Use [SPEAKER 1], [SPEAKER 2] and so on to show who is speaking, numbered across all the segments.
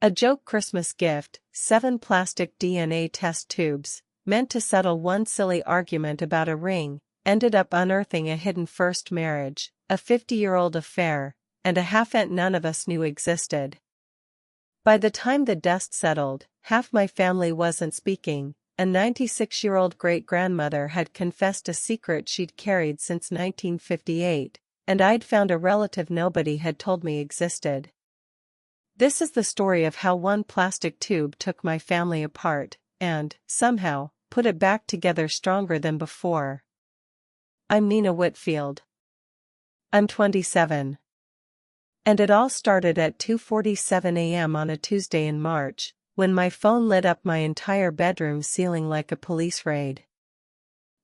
[SPEAKER 1] A joke Christmas gift, 7 plastic DNA test tubes, meant to settle one silly argument about a ring, ended up unearthing a hidden first marriage, a 50-year-old affair, and a half-aunt none of us knew existed. By the time the dust settled, half my family wasn't speaking. A 96-year-old great-grandmother had confessed a secret she'd carried since 1958, and I'd found a relative nobody had told me existed. This is the story of how one plastic tube took my family apart, and, somehow, put it back together stronger than before. I'm Nina Whitfield. I'm 27. And it all started at 2:47 a.m. on a Tuesday in March, when my phone lit up my entire bedroom ceiling like a police raid.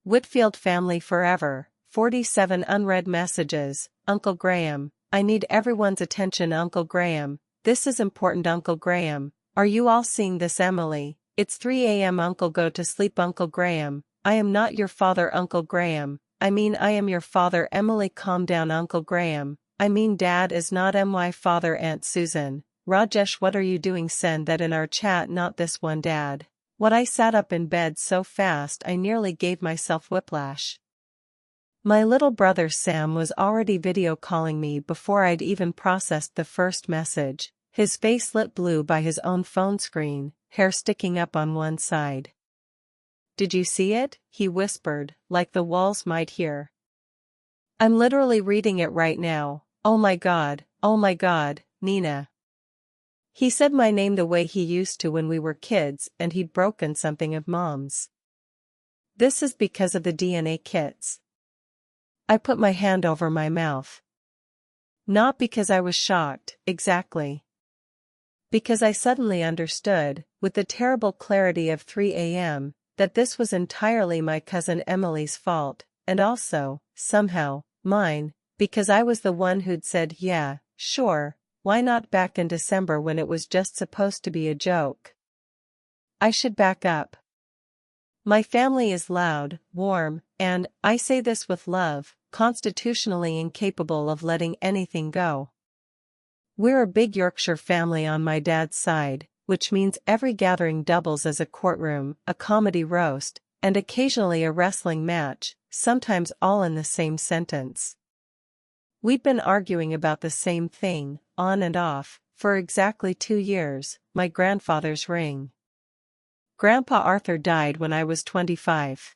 [SPEAKER 1] Whitfield family forever, 47 unread messages. Uncle Graham, I need everyone's attention. Uncle Graham, this is important. Uncle Graham, are you all seeing this? Emily, it's 3 a.m. Uncle, go to sleep. Uncle Graham, I am not your father. Uncle Graham, I mean I am your father. Emily, calm down. Uncle Graham, I mean Dad is not my father. Aunt Susan, Rajesh, what are you doing? Send that in our chat. Not this one, Dad. What? I sat up in bed so fast I nearly gave myself whiplash. My little brother Sam was already video calling me before I'd even processed the first message, his face lit blue by his own phone screen, hair sticking up on one side. Did you see it? He whispered, like the walls might hear. I'm literally reading it right now. Oh my God, Nina. He said my name the way he used to when we were kids, and he'd broken something of Mom's. This is because of the DNA kits. I put my hand over my mouth. Not because I was shocked, exactly. Because I suddenly understood, with the terrible clarity of 3 a.m., that this was entirely my cousin Emily's fault, and also, somehow, mine, because I was the one who'd said, yeah, sure, why not, back in December when it was just supposed to be a joke. I should back up. My family is loud, warm, and, I say this with love, constitutionally incapable of letting anything go. We're a big Yorkshire family on my dad's side, which means every gathering doubles as a courtroom, a comedy roast, and occasionally a wrestling match, sometimes all in the same sentence. We'd been arguing about the same thing, on and off, for exactly 2 years, my grandfather's ring. Grandpa Arthur died when I was 25.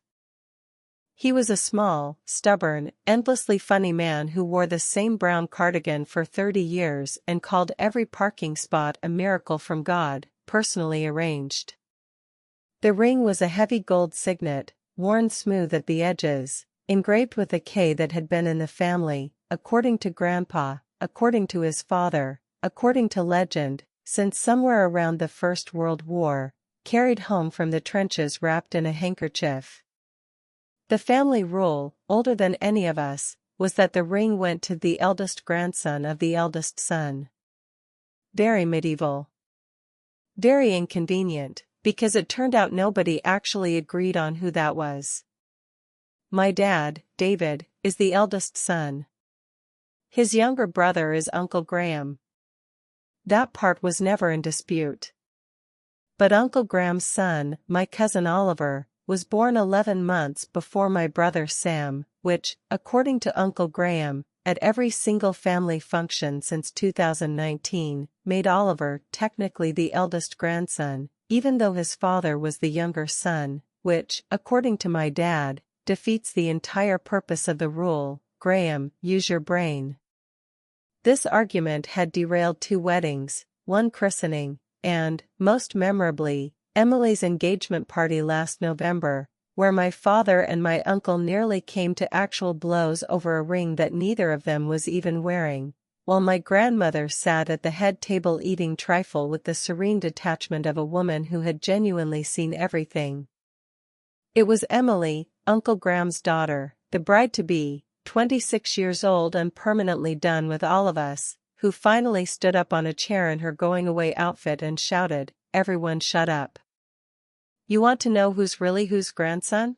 [SPEAKER 1] He was a small, stubborn, endlessly funny man who wore the same brown cardigan for 30 years and called every parking spot a miracle from God, personally arranged. The ring was a heavy gold signet, worn smooth at the edges, engraved with a K that had been in the family, according to Grandpa, according to his father, according to legend, since somewhere around the First World War, carried home from the trenches wrapped in a handkerchief. The family rule, older than any of us, was that the ring went to the eldest grandson of the eldest son. Very medieval. Very inconvenient, because it turned out nobody actually agreed on who that was. My dad, David, is the eldest son. His younger brother is Uncle Graham. That part was never in dispute. But Uncle Graham's son, my cousin Oliver, was born 11 months before my brother Sam, which, according to Uncle Graham, at every single family function since 2019, made Oliver technically the eldest grandson, even though his father was the younger son, which, according to my dad, defeats the entire purpose of the rule. Graham, use your brain. This argument had derailed 2 weddings, 1 christening, and, most memorably, Emily's engagement party last November, where my father and my uncle nearly came to actual blows over a ring that neither of them was even wearing, while my grandmother sat at the head table eating trifle with the serene detachment of a woman who had genuinely seen everything. It was Emily, Uncle Graham's daughter, the bride-to-be, 26 years old and permanently done with all of us, who finally stood up on a chair in her going-away outfit and shouted, "Everyone shut up. You want to know who's really whose grandson?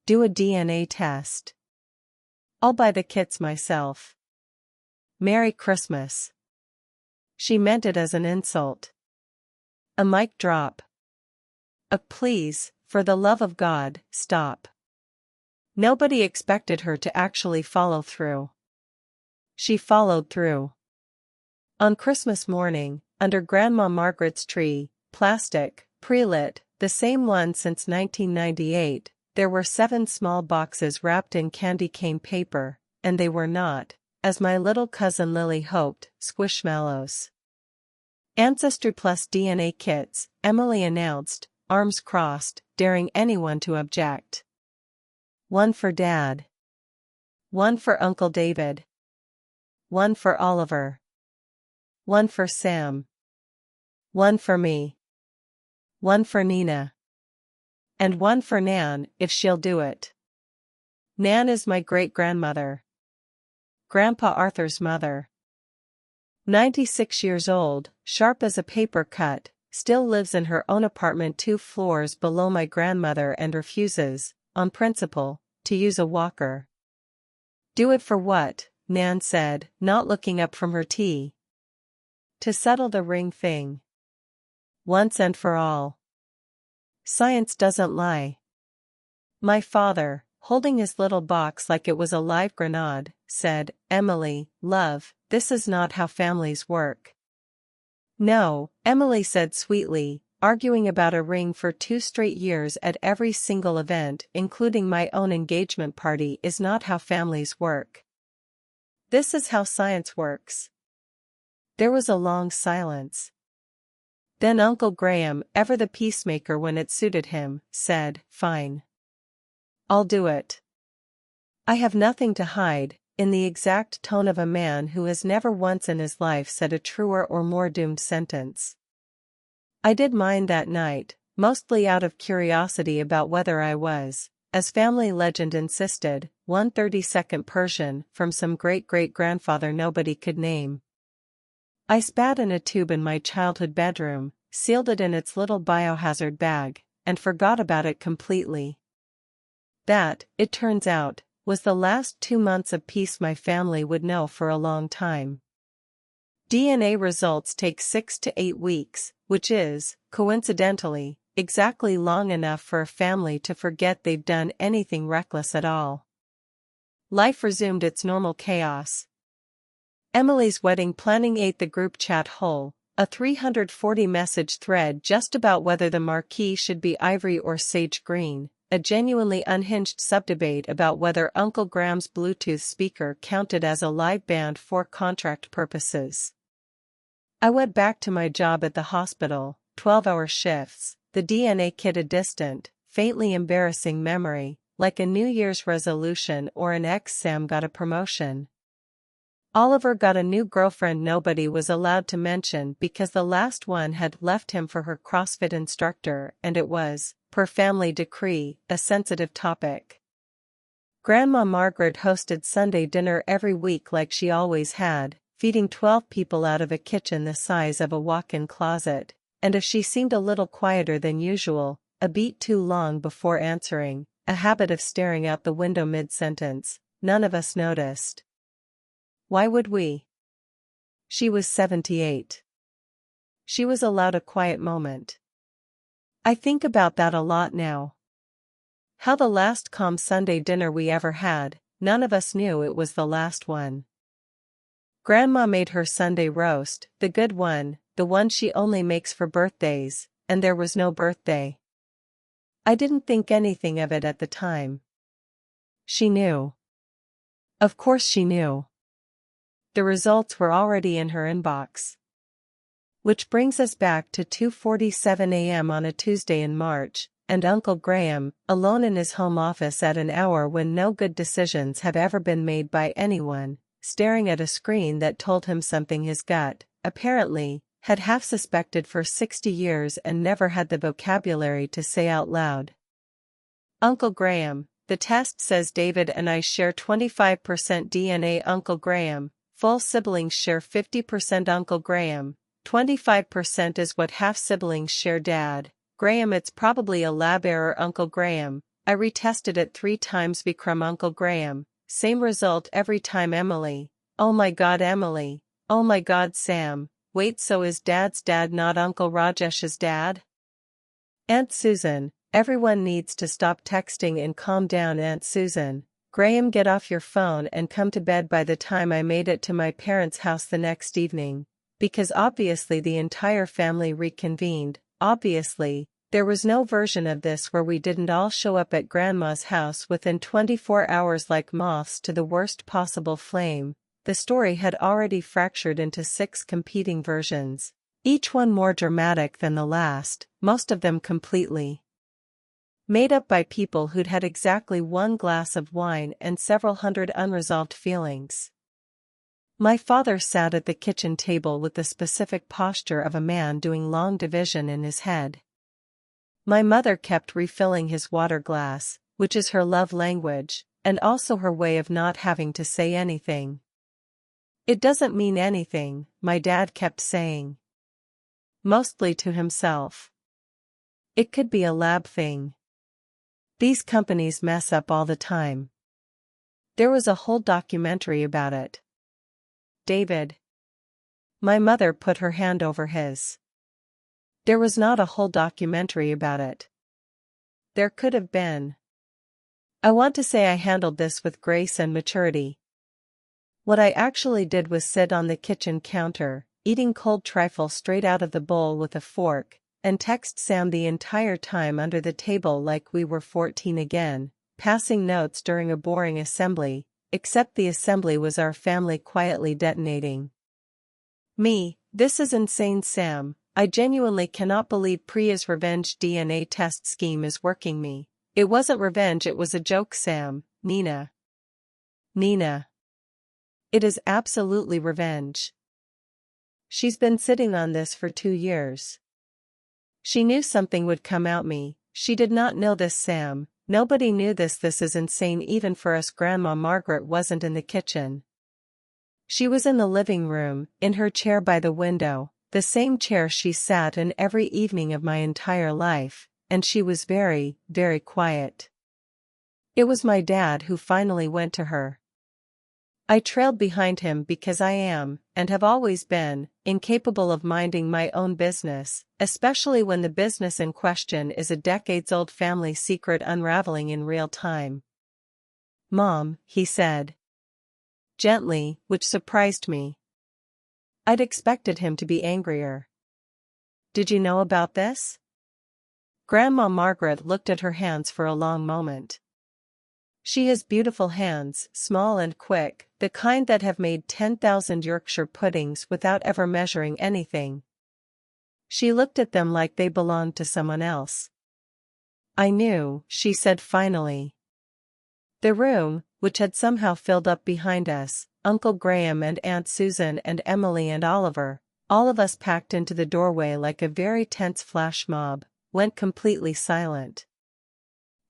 [SPEAKER 1] Do a DNA test. I'll buy the kits myself. Merry Christmas." She meant it as an insult. A mic drop. Please, for the love of God, stop. Nobody expected her to actually follow through. She followed through. On Christmas morning, under Grandma Margaret's tree, plastic, pre-lit, the same one since 1998, there were 7 small boxes wrapped in candy cane paper, and they were not, as my little cousin Lily hoped, squishmallows. Ancestry Plus DNA kits, Emily announced, arms crossed, daring anyone to object. One for Dad. One for Uncle David. One for Oliver. One for Sam. One for me. One for Nina. And one for Nan, if she'll do it. Nan is my great-grandmother. Grandpa Arthur's mother. 96 years old, sharp as a paper cut, still lives in her own apartment 2 floors below my grandmother and refuses, on principle, to use a walker. Do it for what? Nan said, not looking up from her tea. To settle the ring thing. Once and for all. Science doesn't lie. My father, holding his little box like it was a live grenade, said, Emily, love, this is not how families work. No, Emily said sweetly, arguing about a ring for 2 straight years at every single event, including my own engagement party, is not how families work. This is how science works. There was a long silence. Then Uncle Graham, ever the peacemaker when it suited him, said, Fine. I'll do it. I have nothing to hide, in the exact tone of a man who has never once in his life said a truer or more doomed sentence. I did mine that night, mostly out of curiosity about whether I was, as family legend insisted, one 32nd Persian from some great-great-grandfather nobody could name. I spat in a tube in my childhood bedroom, sealed it in its little biohazard bag, and forgot about it completely. That, it turns out, was the last 2 months of peace my family would know for a long time. DNA results take 6 to 8 weeks, which is, coincidentally, exactly long enough for a family to forget they've done anything reckless at all. Life resumed its normal chaos. Emily's wedding planning ate the group chat whole, a 340-message thread just about whether the marquee should be ivory or sage green, a genuinely unhinged subdebate about whether Uncle Graham's Bluetooth speaker counted as a live band for contract purposes. I went back to my job at the hospital, 12-hour shifts, the DNA kit a distant, faintly embarrassing memory, like a New Year's resolution or an ex-Sam got a promotion. Oliver got a new girlfriend nobody was allowed to mention because the last one had left him for her CrossFit instructor and it was, per family decree, a sensitive topic. Grandma Margaret hosted Sunday dinner every week like she always had, feeding 12 people out of a kitchen the size of a walk-in closet, and if she seemed a little quieter than usual, a beat too long before answering, a habit of staring out the window mid-sentence, none of us noticed. Why would we? She was 78. She was allowed a quiet moment. I think about that a lot now. How the last calm Sunday dinner we ever had, none of us knew it was the last one. Grandma made her Sunday roast, the good one, the one she only makes for birthdays, and there was no birthday. I didn't think anything of it at the time. She knew. Of course she knew. The results were already in her inbox. Which brings us back to 2:47 a.m. on a Tuesday in March, and Uncle Graham, alone in his home office at an hour when no good decisions have ever been made by anyone, staring at a screen that told him something his gut, apparently, had half suspected for 60 years and never had the vocabulary to say out loud. Uncle Graham, the test says David and I share 25% DNA. Uncle Graham, full siblings share 50%. Uncle Graham, 25% is what half siblings share. Dad, Graham, it's probably a lab error. Uncle Graham, I retested it 3 times. Vikram. Uncle Graham, same result every time. Emily, oh my God. Emily, oh my God. Sam, Wait, so is Dad's dad not Uncle Rajesh's dad? Aunt Susan, everyone needs to stop texting and calm down. Aunt Susan, Graham, get off your phone and come to bed. By the time I made it to my parents' house the next evening, because obviously the entire family reconvened, obviously, there was no version of this where we didn't all show up at Grandma's house within 24 hours like moths to the worst possible flame. The story had already fractured into 6 competing versions, each one more dramatic than the last, most of them completely made up by people who'd had exactly 1 glass of wine and several hundred unresolved feelings. My father sat at the kitchen table with the specific posture of a man doing long division in his head. My mother kept refilling his water glass, which is her love language, and also her way of not having to say anything. It doesn't mean anything, my dad kept saying. Mostly to himself. It could be a lab thing. These companies mess up all the time. There was a whole documentary about it. David. My mother put her hand over his. There was not a whole documentary about it. There could have been. I want to say I handled this with grace and maturity. What I actually did was sit on the kitchen counter, eating cold trifle straight out of the bowl with a fork, and text Sam the entire time under the table like we were 14 again, passing notes during a boring assembly, except the assembly was our family quietly detonating. Me, this is insane, Sam. I genuinely cannot believe Priya's revenge DNA test scheme is working me. It wasn't revenge, it was a joke, Sam. Nina. It is absolutely revenge. She's been sitting on this for 2 years. She knew something would come out me. She did not know this, Sam. Nobody knew this. This is insane even for us. Grandma Margaret wasn't in the kitchen. She was in the living room, in her chair by the window, the same chair she sat in every evening of my entire life, and she was very, very quiet. It was my dad who finally went to her. I trailed behind him because I am, and have always been, incapable of minding my own business, especially when the business in question is a decades-old family secret unraveling in real time. Mom, he said. Gently, which surprised me. I'd expected him to be angrier. Did you know about this? Grandma Margaret looked at her hands for a long moment. She has beautiful hands, small and quick, the kind that have made 10,000 Yorkshire puddings without ever measuring anything. She looked at them like they belonged to someone else. I knew, she said finally. The room, which had somehow filled up behind us, Uncle Graham and Aunt Susan and Emily and Oliver, all of us packed into the doorway like a very tense flash mob, went completely silent.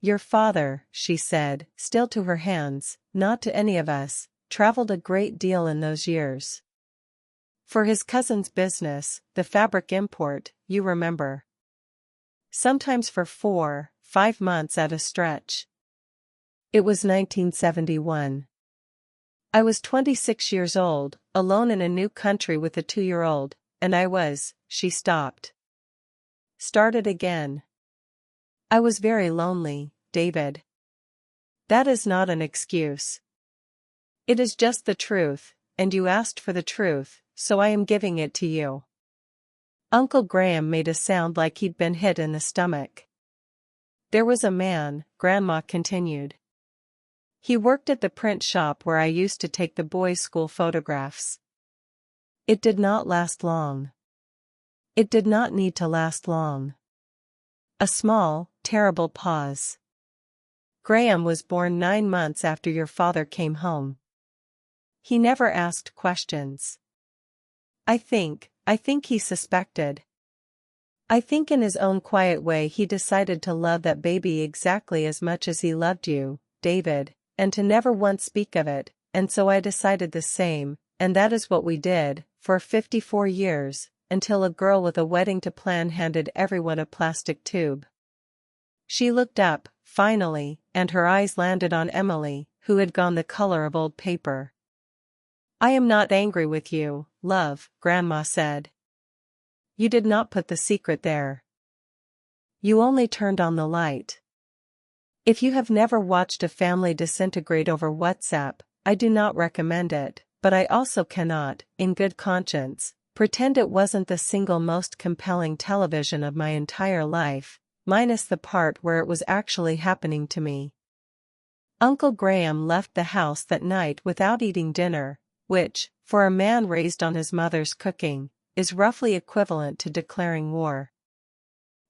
[SPEAKER 1] Your father, she said, still to her hands, not to any of us, traveled a great deal in those years. For his cousin's business, the fabric import, you remember. Sometimes for 4-5 months at a stretch. It was 1971. I was 26 years old, alone in a new country with a 2-year-old, and I was, she stopped. Started again. I was very lonely, David. That is not an excuse. It is just the truth, and you asked for the truth, so I am giving it to you. Uncle Graham made a sound like he'd been hit in the stomach. There was a man, Grandma continued. He worked at the print shop where I used to take the boys' school photographs. It did not last long. It did not need to last long. A small, terrible pause. Graham was born 9 months after your father came home. He never asked questions. I think he suspected. I think in his own quiet way he decided to love that baby exactly as much as he loved you, David, and to never once speak of it, and so I decided the same, and that is what we did, for 54 years, until a girl with a wedding to plan handed everyone a plastic tube. She looked up, finally, and her eyes landed on Emily, who had gone the color of old paper. I am not angry with you, love, Grandma said. You did not put the secret there. You only turned on the light. If you have never watched a family disintegrate over WhatsApp, I do not recommend it, but I also cannot, in good conscience, pretend it wasn't the single most compelling television of my entire life, minus the part where it was actually happening to me. Uncle Graham left the house that night without eating dinner, which, for a man raised on his mother's cooking, is roughly equivalent to declaring war.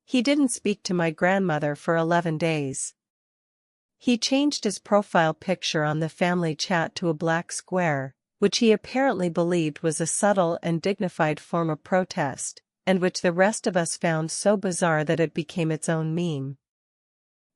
[SPEAKER 1] He didn't speak to my grandmother for 11 days. He changed his profile picture on the family chat to a black square, which he apparently believed was a subtle and dignified form of protest, and which the rest of us found so bizarre that it became its own meme.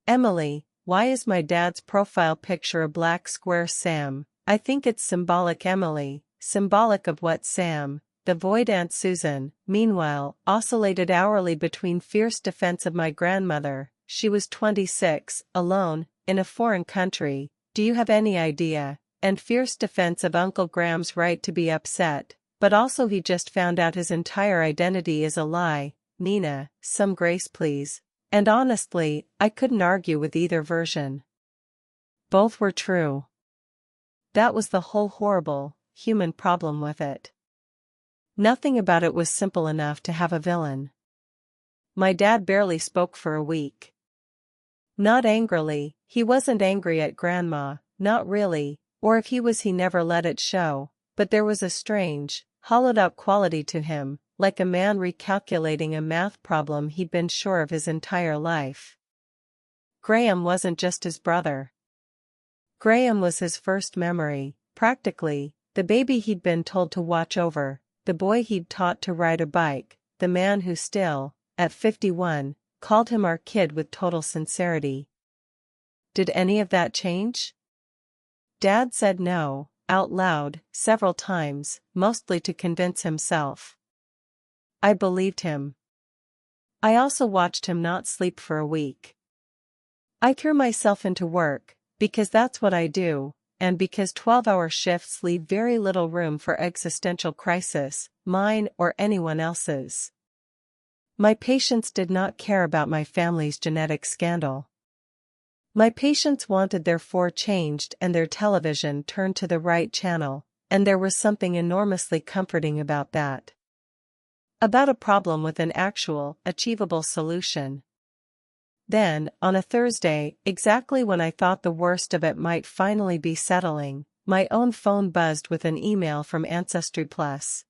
[SPEAKER 1] Emily, why is my dad's profile picture a black square, Sam? I think it's symbolic, Emily. Symbolic of what, Sam? The void Aunt Susan, meanwhile, oscillated hourly between fierce defense of my grandmother. She was 26, alone, in a foreign country, do you have any idea? And fierce defense of Uncle Graham's right to be upset, but also he just found out his entire identity is a lie. Nina, some grace please. And honestly, I couldn't argue with either version. Both were true. That was the whole horrible, human problem with it. Nothing about it was simple enough to have a villain. My dad barely spoke for a week. Not angrily, he wasn't angry at Grandma, not really, or if he was he never let it show, but there was a strange, hollowed-out quality to him, like a man recalculating a math problem he'd been sure of his entire life. Graham wasn't just his brother. Graham was his first memory, practically, the baby he'd been told to watch over, the boy he'd taught to ride a bike, the man who still, at 51, called him our kid with total sincerity. Did any of that change? Dad said no, out loud, several times, mostly to convince himself. I believed him. I also watched him not sleep for a week. I threw myself into work, because that's what I do, and because 12-hour shifts leave very little room for existential crisis, mine or anyone else's. My patients did not care about my family's genetic scandal. My patients wanted their 4 changed and their television turned to the right channel, and there was something enormously comforting about that. About a problem with an actual, achievable solution. Then, on a Thursday, exactly when I thought the worst of it might finally be settling, my own phone buzzed with an email from Ancestry Plus.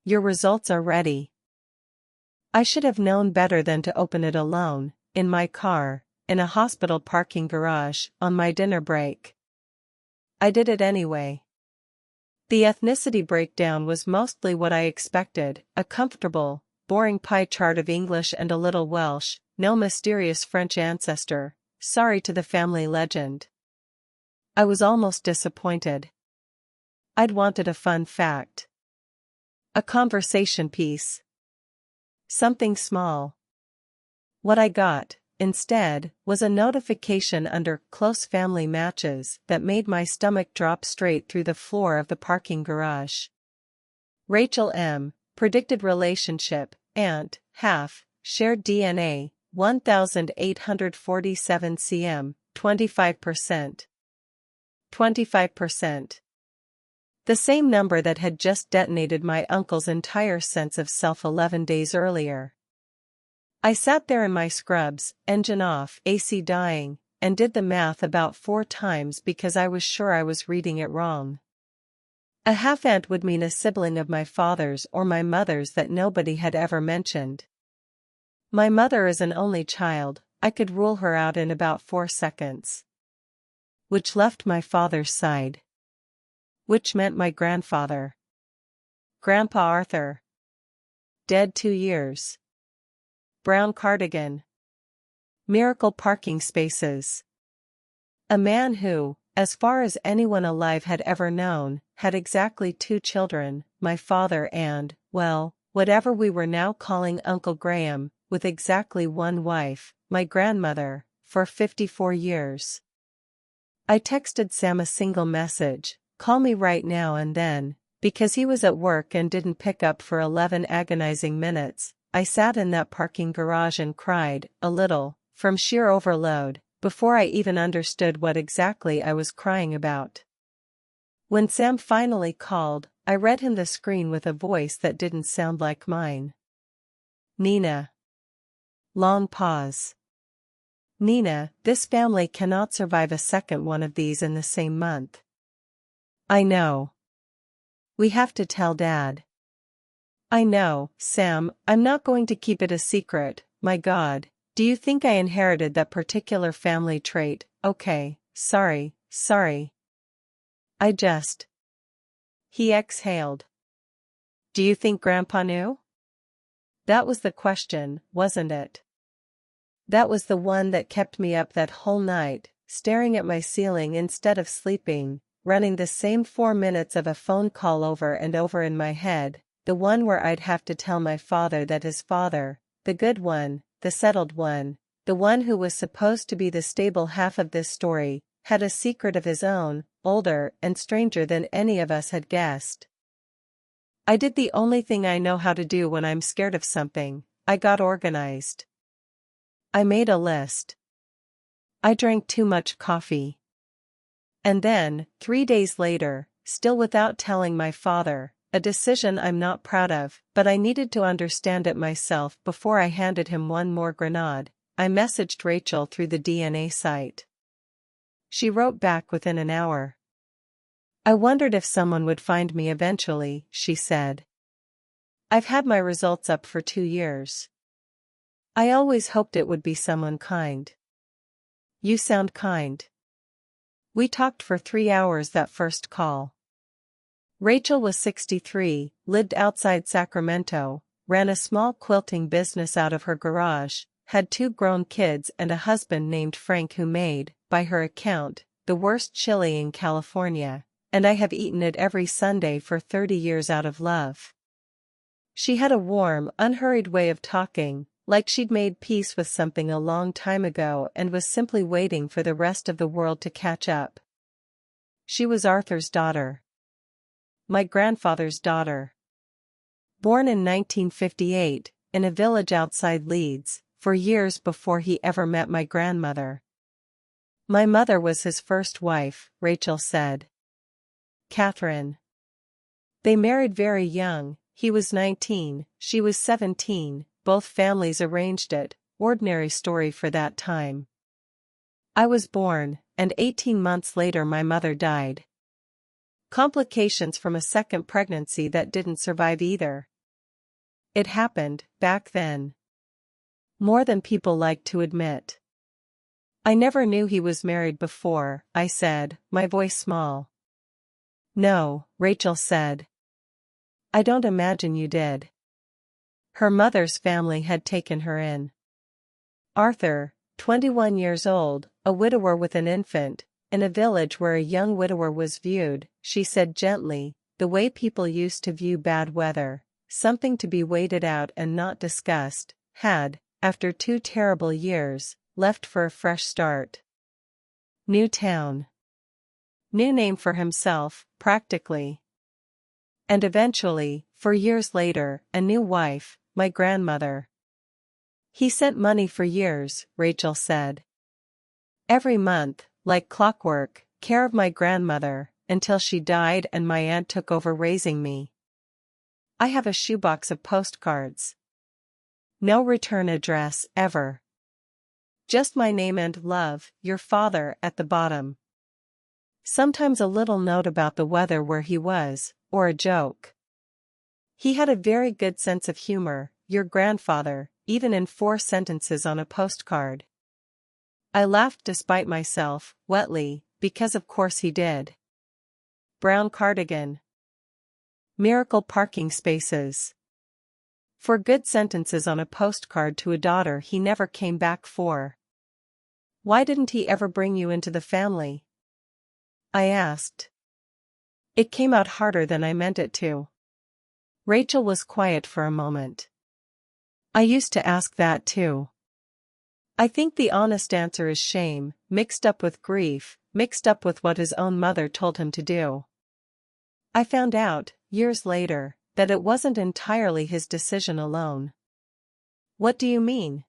[SPEAKER 1] Your results are ready. I should have known better than to open it alone, in my car, in a hospital parking garage, on my dinner break. I did it anyway. The ethnicity breakdown was mostly what I expected, a comfortable, boring pie chart of English and a little Welsh, no mysterious French ancestor, sorry to the family legend. I was almost disappointed. I'd wanted a fun fact. A conversation piece. Something small. What I got, instead, was a notification under Close Family Matches that made my stomach drop straight through the floor of the parking garage. Rachel M., predicted relationship, aunt, half, shared DNA, 1,847 cm, 25%. 25%. The same number that had just detonated my uncle's entire sense of self 11 days earlier. I sat there in my scrubs, engine off, AC dying, and did the math about 4 times because I was sure I was reading it wrong. A half-aunt would mean a sibling of my father's or my mother's that nobody had ever mentioned. My mother is an only child, I could rule her out in about 4 seconds. Which left my father's side. Which meant my grandfather. Grandpa Arthur. Dead 2 years. Brown cardigan. Miracle parking spaces. A man who, as far as anyone alive had ever known, had exactly 2 children, my father and, well, whatever we were now calling Uncle Graham, with exactly 1 wife, my grandmother, for 54 years. I texted Sam a single message, call me right now and then. Because he was at work and didn't pick up for 11 agonizing minutes, I sat in that parking garage and cried, a little, from sheer overload, before I even understood what exactly I was crying about. When Sam finally called, I read him the screen with a voice that didn't sound like mine. Nina. Long pause. Nina, this family cannot survive a second one of these in the same month. I know. We have to tell Dad. I know, Sam, I'm not going to keep it a secret. My God, do you think I inherited that particular family trait? Okay, sorry. He exhaled. Do you think Grandpa knew? That was the question, wasn't it? That was the one that kept me up that whole night, staring at my ceiling instead of sleeping, running the same 4 minutes of a phone call over and over in my head, the one where I'd have to tell my father that his father, the good one, the settled one, the one who was supposed to be the stable half of this story, had a secret of his own, older and stranger than any of us had guessed. I did the only thing I know how to do when I'm scared of something. I got organized. I made a list. I drank too much coffee. And then, 3 days later, still without telling my father, a decision I'm not proud of, but I needed to understand it myself before I handed him one more grenade, I messaged Rachel through the DNA site. She wrote back within an hour. I wondered if someone would find me eventually, she said. I've had my results up for 2 years. I always hoped it would be someone kind. You sound kind. We talked for 3 hours that first call. Rachel was 63, lived outside Sacramento, ran a small quilting business out of her garage, had 2 grown kids and a husband named Frank who made, by her account, the worst chili in California, and I have eaten it every Sunday for 30 years out of love. She had a warm, unhurried way of talking, like she'd made peace with something a long time ago and was simply waiting for the rest of the world to catch up. She was Arthur's daughter. My grandfather's daughter. Born in 1958, in a village outside Leeds, for years before he ever met my grandmother. My mother was his first wife, Rachel said. Catherine. They married very young, he was 19, she was 17, both families arranged it, ordinary story for that time. I was born, and 18 months later my mother died. Complications from a second pregnancy that didn't survive either. It happened, back then. More than people like to admit. I never knew he was married before, I said, my voice small. No, Rachel said. I don't imagine you did. Her mother's family had taken her in. Arthur, 21 years old, a widower with an infant, in a village where a young widower was viewed, she said gently, the way people used to view bad weather, something to be waited out and not discussed, had, after 2 terrible years, left for a fresh start. New town. New name for himself, practically. And eventually, 4 years later, a new wife, my grandmother. He sent money for years, Rachel said. Every month, like clockwork, care of my grandmother, until she died and my aunt took over raising me. I have a shoebox of postcards. No return address, ever. Just my name and love, your father, at the bottom. Sometimes a little note about the weather where he was, or a joke. He had a very good sense of humor, your grandfather, even in 4 sentences on a postcard. I laughed despite myself, wetly, because of course he did. Brown cardigan. Miracle parking spaces. 4 good sentences on a postcard to a daughter he never came back for. Why didn't he ever bring you into the family? I asked. It came out harder than I meant it to. Rachel was quiet for a moment. I used to ask that too. I think the honest answer is shame, mixed up with grief, mixed up with what his own mother told him to do. I found out, years later, that it wasn't entirely his decision alone. What do you mean?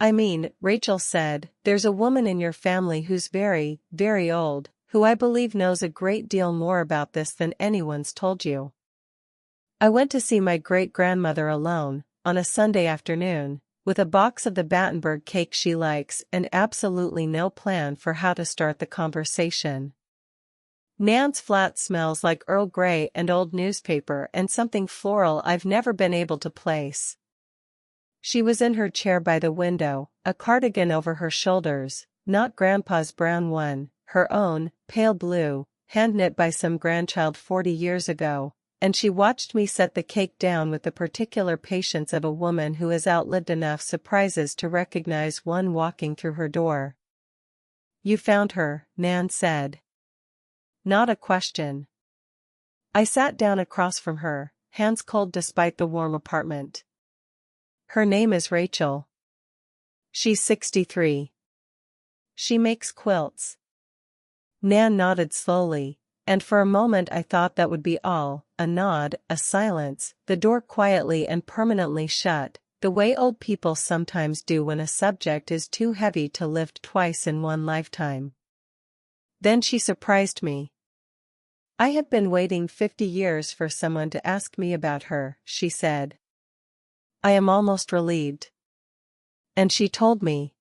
[SPEAKER 1] I mean, Rachel said, there's a woman in your family who's very, very old, who I believe knows a great deal more about this than anyone's told you. I went to see my great-grandmother alone, on a Sunday afternoon, with a box of the Battenberg cake she likes and absolutely no plan for how to start the conversation. Nan's flat smells like Earl Grey and old newspaper and something floral I've never been able to place. She was in her chair by the window, a cardigan over her shoulders, not Grandpa's brown one, her own, pale blue, hand-knit by some grandchild 40 years ago, and she watched me set the cake down with the particular patience of a woman who has outlived enough surprises to recognize one walking through her door. You found her, Nan said. Not a question. I sat down across from her, hands cold despite the warm apartment. Her name is Rachel. She's 63. She makes quilts. Nan nodded slowly, and for a moment I thought that would be all, a nod, a silence, the door quietly and permanently shut, the way old people sometimes do when a subject is too heavy to lift twice in one lifetime. Then she surprised me. I have been waiting 50 years for someone to ask me about her, she said. I am almost relieved. And she told me.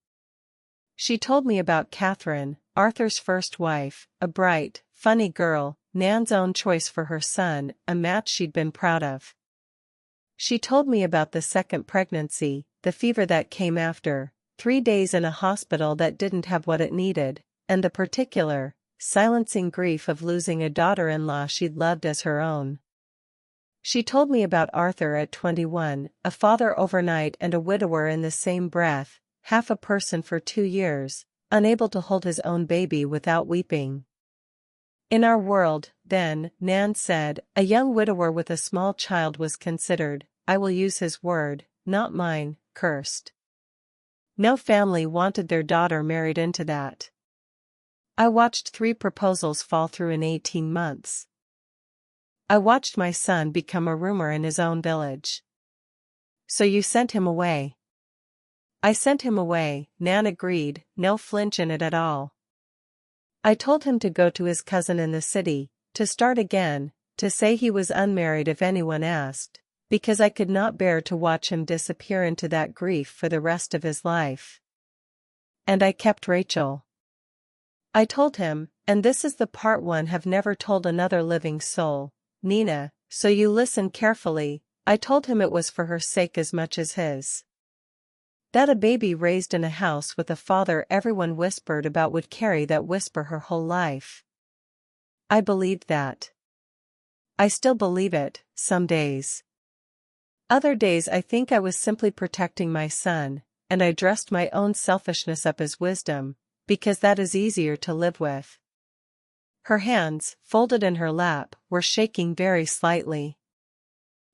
[SPEAKER 1] She told me about Catherine, Arthur's first wife, a bright, funny girl, Nan's own choice for her son, a match she'd been proud of. She told me about the second pregnancy, the fever that came after, 3 days in a hospital that didn't have what it needed, and the particular, silencing grief of losing a daughter-in-law she'd loved as her own. She told me about Arthur at 21, a father overnight and a widower in the same breath, half a person for 2 years, unable to hold his own baby without weeping. In our world, then, Nan said, a young widower with a small child was considered, I will use his word, not mine, cursed. No family wanted their daughter married into that. I watched 3 proposals fall through in 18 months. I watched my son become a rumor in his own village. So you sent him away? I sent him away, Nan agreed, no flinch in it at all. I told him to go to his cousin in the city, to start again, to say he was unmarried if anyone asked, because I could not bear to watch him disappear into that grief for the rest of his life. And I kept Rachel. I told him, and this is the part one have never told another living soul, Nina, so you listen carefully, I told him it was for her sake as much as his. That a baby raised in a house with a father everyone whispered about would carry that whisper her whole life. I believed that. I still believe it, some days. Other days I think I was simply protecting my son, and I dressed my own selfishness up as wisdom, because that is easier to live with. Her hands, folded in her lap, were shaking very slightly.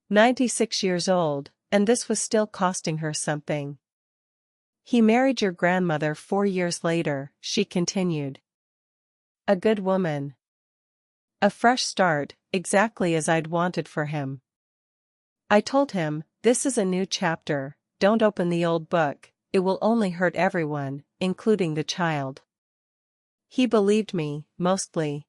[SPEAKER 1] 96 years old, and this was still costing her something. He married your grandmother 4 years later, she continued. A good woman. A fresh start, exactly as I'd wanted for him. I told him, this is a new chapter, don't open the old book, it will only hurt everyone, including the child. He believed me, mostly.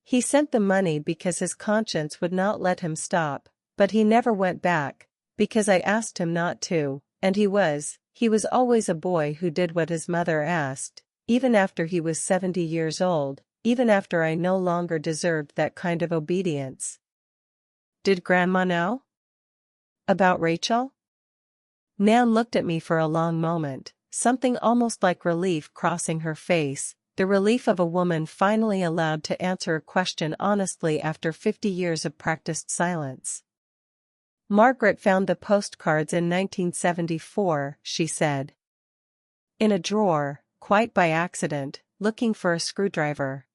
[SPEAKER 1] He sent the money because his conscience would not let him stop, but he never went back, because I asked him not to, and he was always a boy who did what his mother asked, even after he was 70 years old, even after I no longer deserved that kind of obedience. Did Grandma know? About Rachel? Nan looked at me for a long moment, something almost like relief crossing her face, the relief of a woman finally allowed to answer a question honestly after 50 years of practiced silence. Margaret found the postcards in 1974, she said. In a drawer, quite by accident, looking for a screwdriver.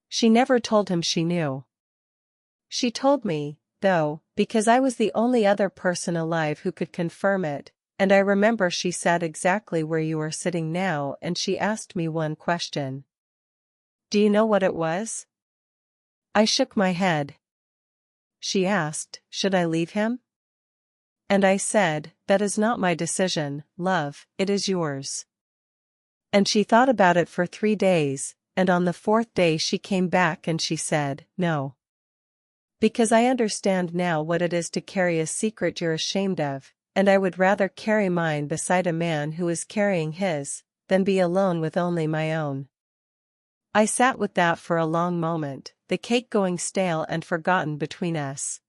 [SPEAKER 1] She never told him she knew. She told me, though, because I was the only other person alive who could confirm it, and I remember she sat exactly where you are sitting now and she asked me one question. Do you know what it was? I shook my head. She asked, should I leave him? And I said, that is not my decision, love, it is yours. And she thought about it for 3 days, and on the 4th day she came back and she said, no. Because I understand now what it is to carry a secret you're ashamed of, and I would rather carry mine beside a man who is carrying his, than be alone with only my own. I sat with that for a long moment, the cake going stale and forgotten between us.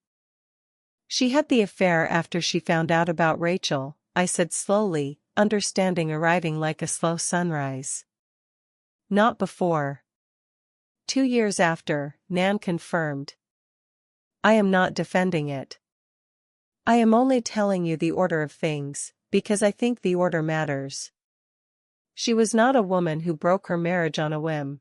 [SPEAKER 1] She had the affair after she found out about Rachel, I said slowly, understanding arriving like a slow sunrise. Not before. 2 years after, Nan confirmed. I am not defending it. I am only telling you the order of things, because I think the order matters. She was not a woman who broke her marriage on a whim.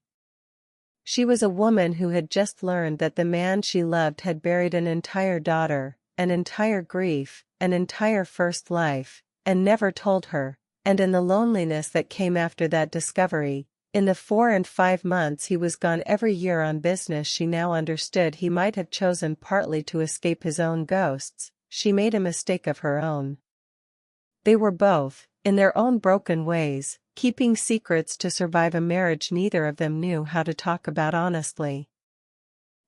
[SPEAKER 1] She was a woman who had just learned that the man she loved had buried an entire daughter, an entire grief, an entire first life, and never told her, and in the loneliness that came after that discovery, in the 4 and 5 months he was gone every year on business she now understood he might have chosen partly to escape his own ghosts, she made a mistake of her own. They were both, in their own broken ways, keeping secrets to survive a marriage neither of them knew how to talk about honestly.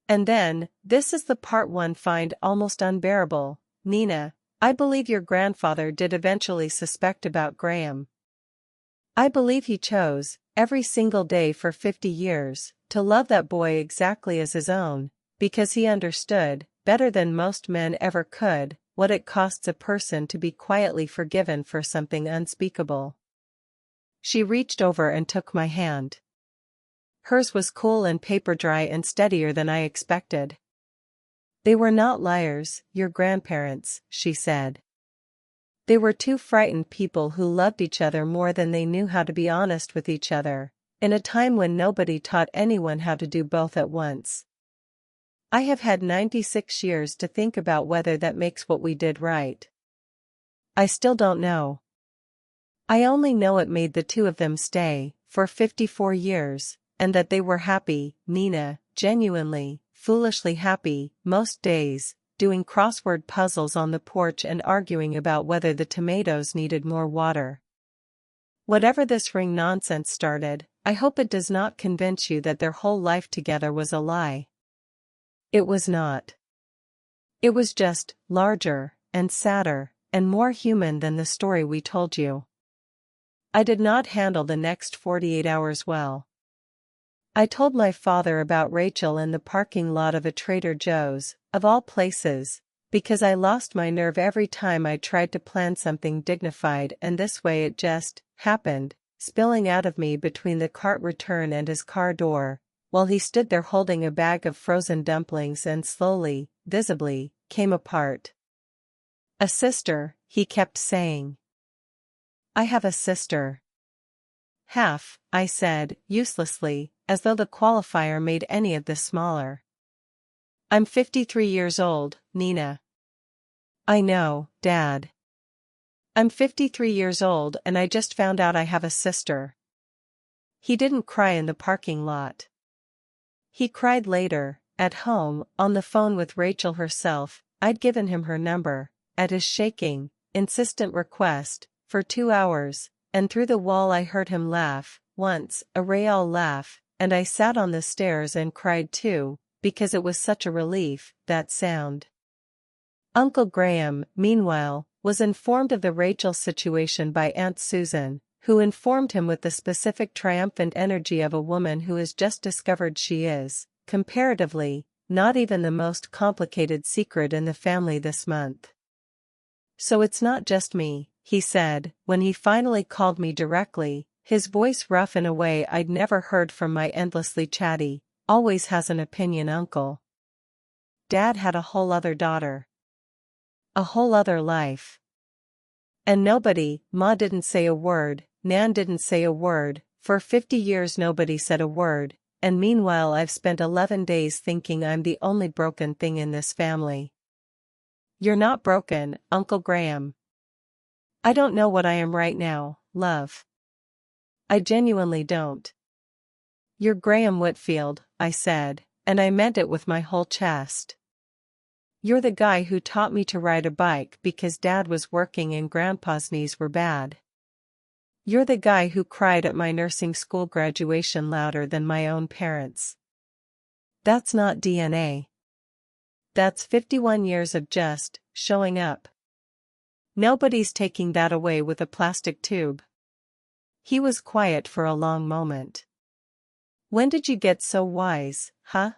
[SPEAKER 1] And then, this is the part one find almost unbearable, Nina, I believe your grandfather did eventually suspect about Graham. I believe he chose, every single day for 50 years, to love that boy exactly as his own, because he understood, better than most men ever could, what it costs a person to be quietly forgiven for something unspeakable. She reached over and took my hand. Hers was cool and paper-dry and steadier than I expected. They were not liars, your grandparents, she said. They were 2 frightened people who loved each other more than they knew how to be honest with each other, in a time when nobody taught anyone how to do both at once. I have had 96 years to think about whether that makes what we did right. I still don't know. I only know it made the 2 of them stay, for 54 years, and that they were happy, Nina, genuinely, foolishly happy, most days, doing crossword puzzles on the porch and arguing about whether the tomatoes needed more water. Whatever this ring nonsense started, I hope it does not convince you that their whole life together was a lie. It was not. It was just, larger, and sadder, and more human than the story we told you. I did not handle the next 48 hours well. I told my father about Rachel in the parking lot of a Trader Joe's, of all places, because I lost my nerve every time I tried to plan something dignified, and this way it just happened, spilling out of me between the cart return and his car door, while he stood there holding a bag of frozen dumplings and slowly, visibly, came apart. A sister, he kept saying. I have a sister. Half, I said, uselessly, as though the qualifier made any of this smaller. I'm 53 years old, Nina. I know, Dad. I'm 53 years old and I just found out I have a sister. He didn't cry in the parking lot. He cried later, at home, on the phone with Rachel herself. I'd given him her number, at his shaking, insistent request, for 2 hours, and through the wall I heard him laugh, once, a real laugh, and I sat on the stairs and cried too, because it was such a relief, that sound. Uncle Graham, meanwhile, was informed of the Rachel situation by Aunt Susan, who informed him with the specific triumphant energy of a woman who has just discovered she is, comparatively, not even the most complicated secret in the family this month. So it's not just me, he said, when he finally called me directly, his voice rough in a way I'd never heard from my endlessly chatty, always has an opinion uncle. Dad had a whole other daughter. A whole other life. And nobody, Ma didn't say a word, Nan didn't say a word, for 50 years nobody said a word, and meanwhile I've spent 11 days thinking I'm the only broken thing in this family. You're not broken, Uncle Graham. I don't know what I am right now, love. I genuinely don't. You're Graham Whitfield, I said, and I meant it with my whole chest. You're the guy who taught me to ride a bike because Dad was working and Grandpa's knees were bad. You're the guy who cried at my nursing school graduation louder than my own parents. That's not DNA. That's 51 years of just showing up. Nobody's taking that away with a plastic tube. He was quiet for a long moment. When did you get so wise, huh?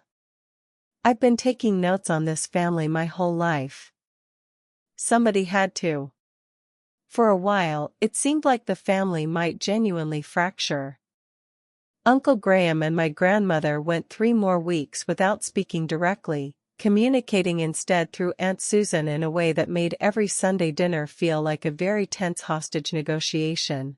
[SPEAKER 1] I've been taking notes on this family my whole life. Somebody had to. For a while, it seemed like the family might genuinely fracture. Uncle Graham and my grandmother went 3 more weeks without speaking directly, communicating instead through Aunt Susan in a way that made every Sunday dinner feel like a very tense hostage negotiation.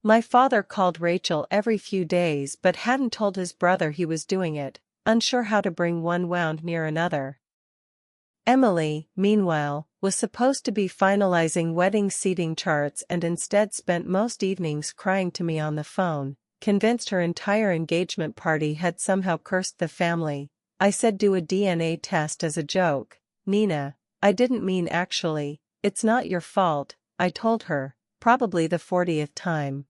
[SPEAKER 1] My father called Rachel every few days but hadn't told his brother he was doing it, unsure how to bring one wound near another. Emily, meanwhile, was supposed to be finalizing wedding seating charts and instead spent most evenings crying to me on the phone, convinced her entire engagement party had somehow cursed the family. I said do a DNA test as a joke. Nina, I didn't mean actually, it's not your fault, I told her, probably the 40th time.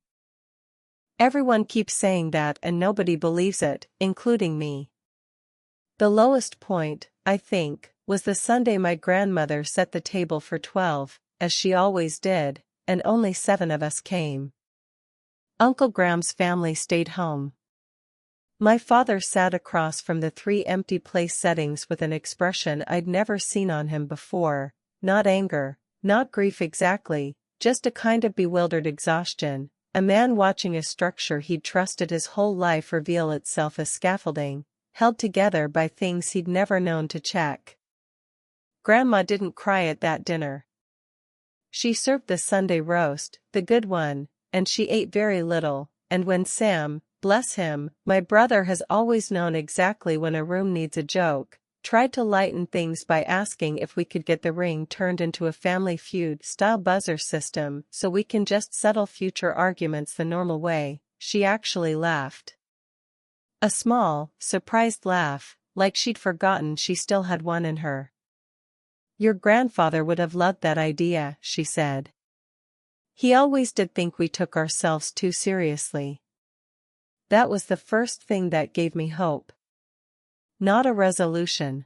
[SPEAKER 1] Everyone keeps saying that and nobody believes it, including me. The lowest point, I think, was the Sunday my grandmother set the table for 12, as she always did, and only 7 of us came. Uncle Graham's family stayed home. My father sat across from the 3 empty place settings with an expression I'd never seen on him before, not anger, not grief exactly, just a kind of bewildered exhaustion, a man watching a structure he'd trusted his whole life reveal itself as scaffolding, held together by things he'd never known to check. Grandma didn't cry at that dinner. She served the Sunday roast, the good one, and she ate very little, and when Sam, bless him, my brother has always known exactly when a room needs a joke, tried to lighten things by asking if we could get the ring turned into a Family Feud-style buzzer system so we can just settle future arguments the normal way, she actually laughed. A small, surprised laugh, like she'd forgotten she still had one in her. Your grandfather would have loved that idea, she said. He always did think we took ourselves too seriously. That was the first thing that gave me hope. Not a resolution.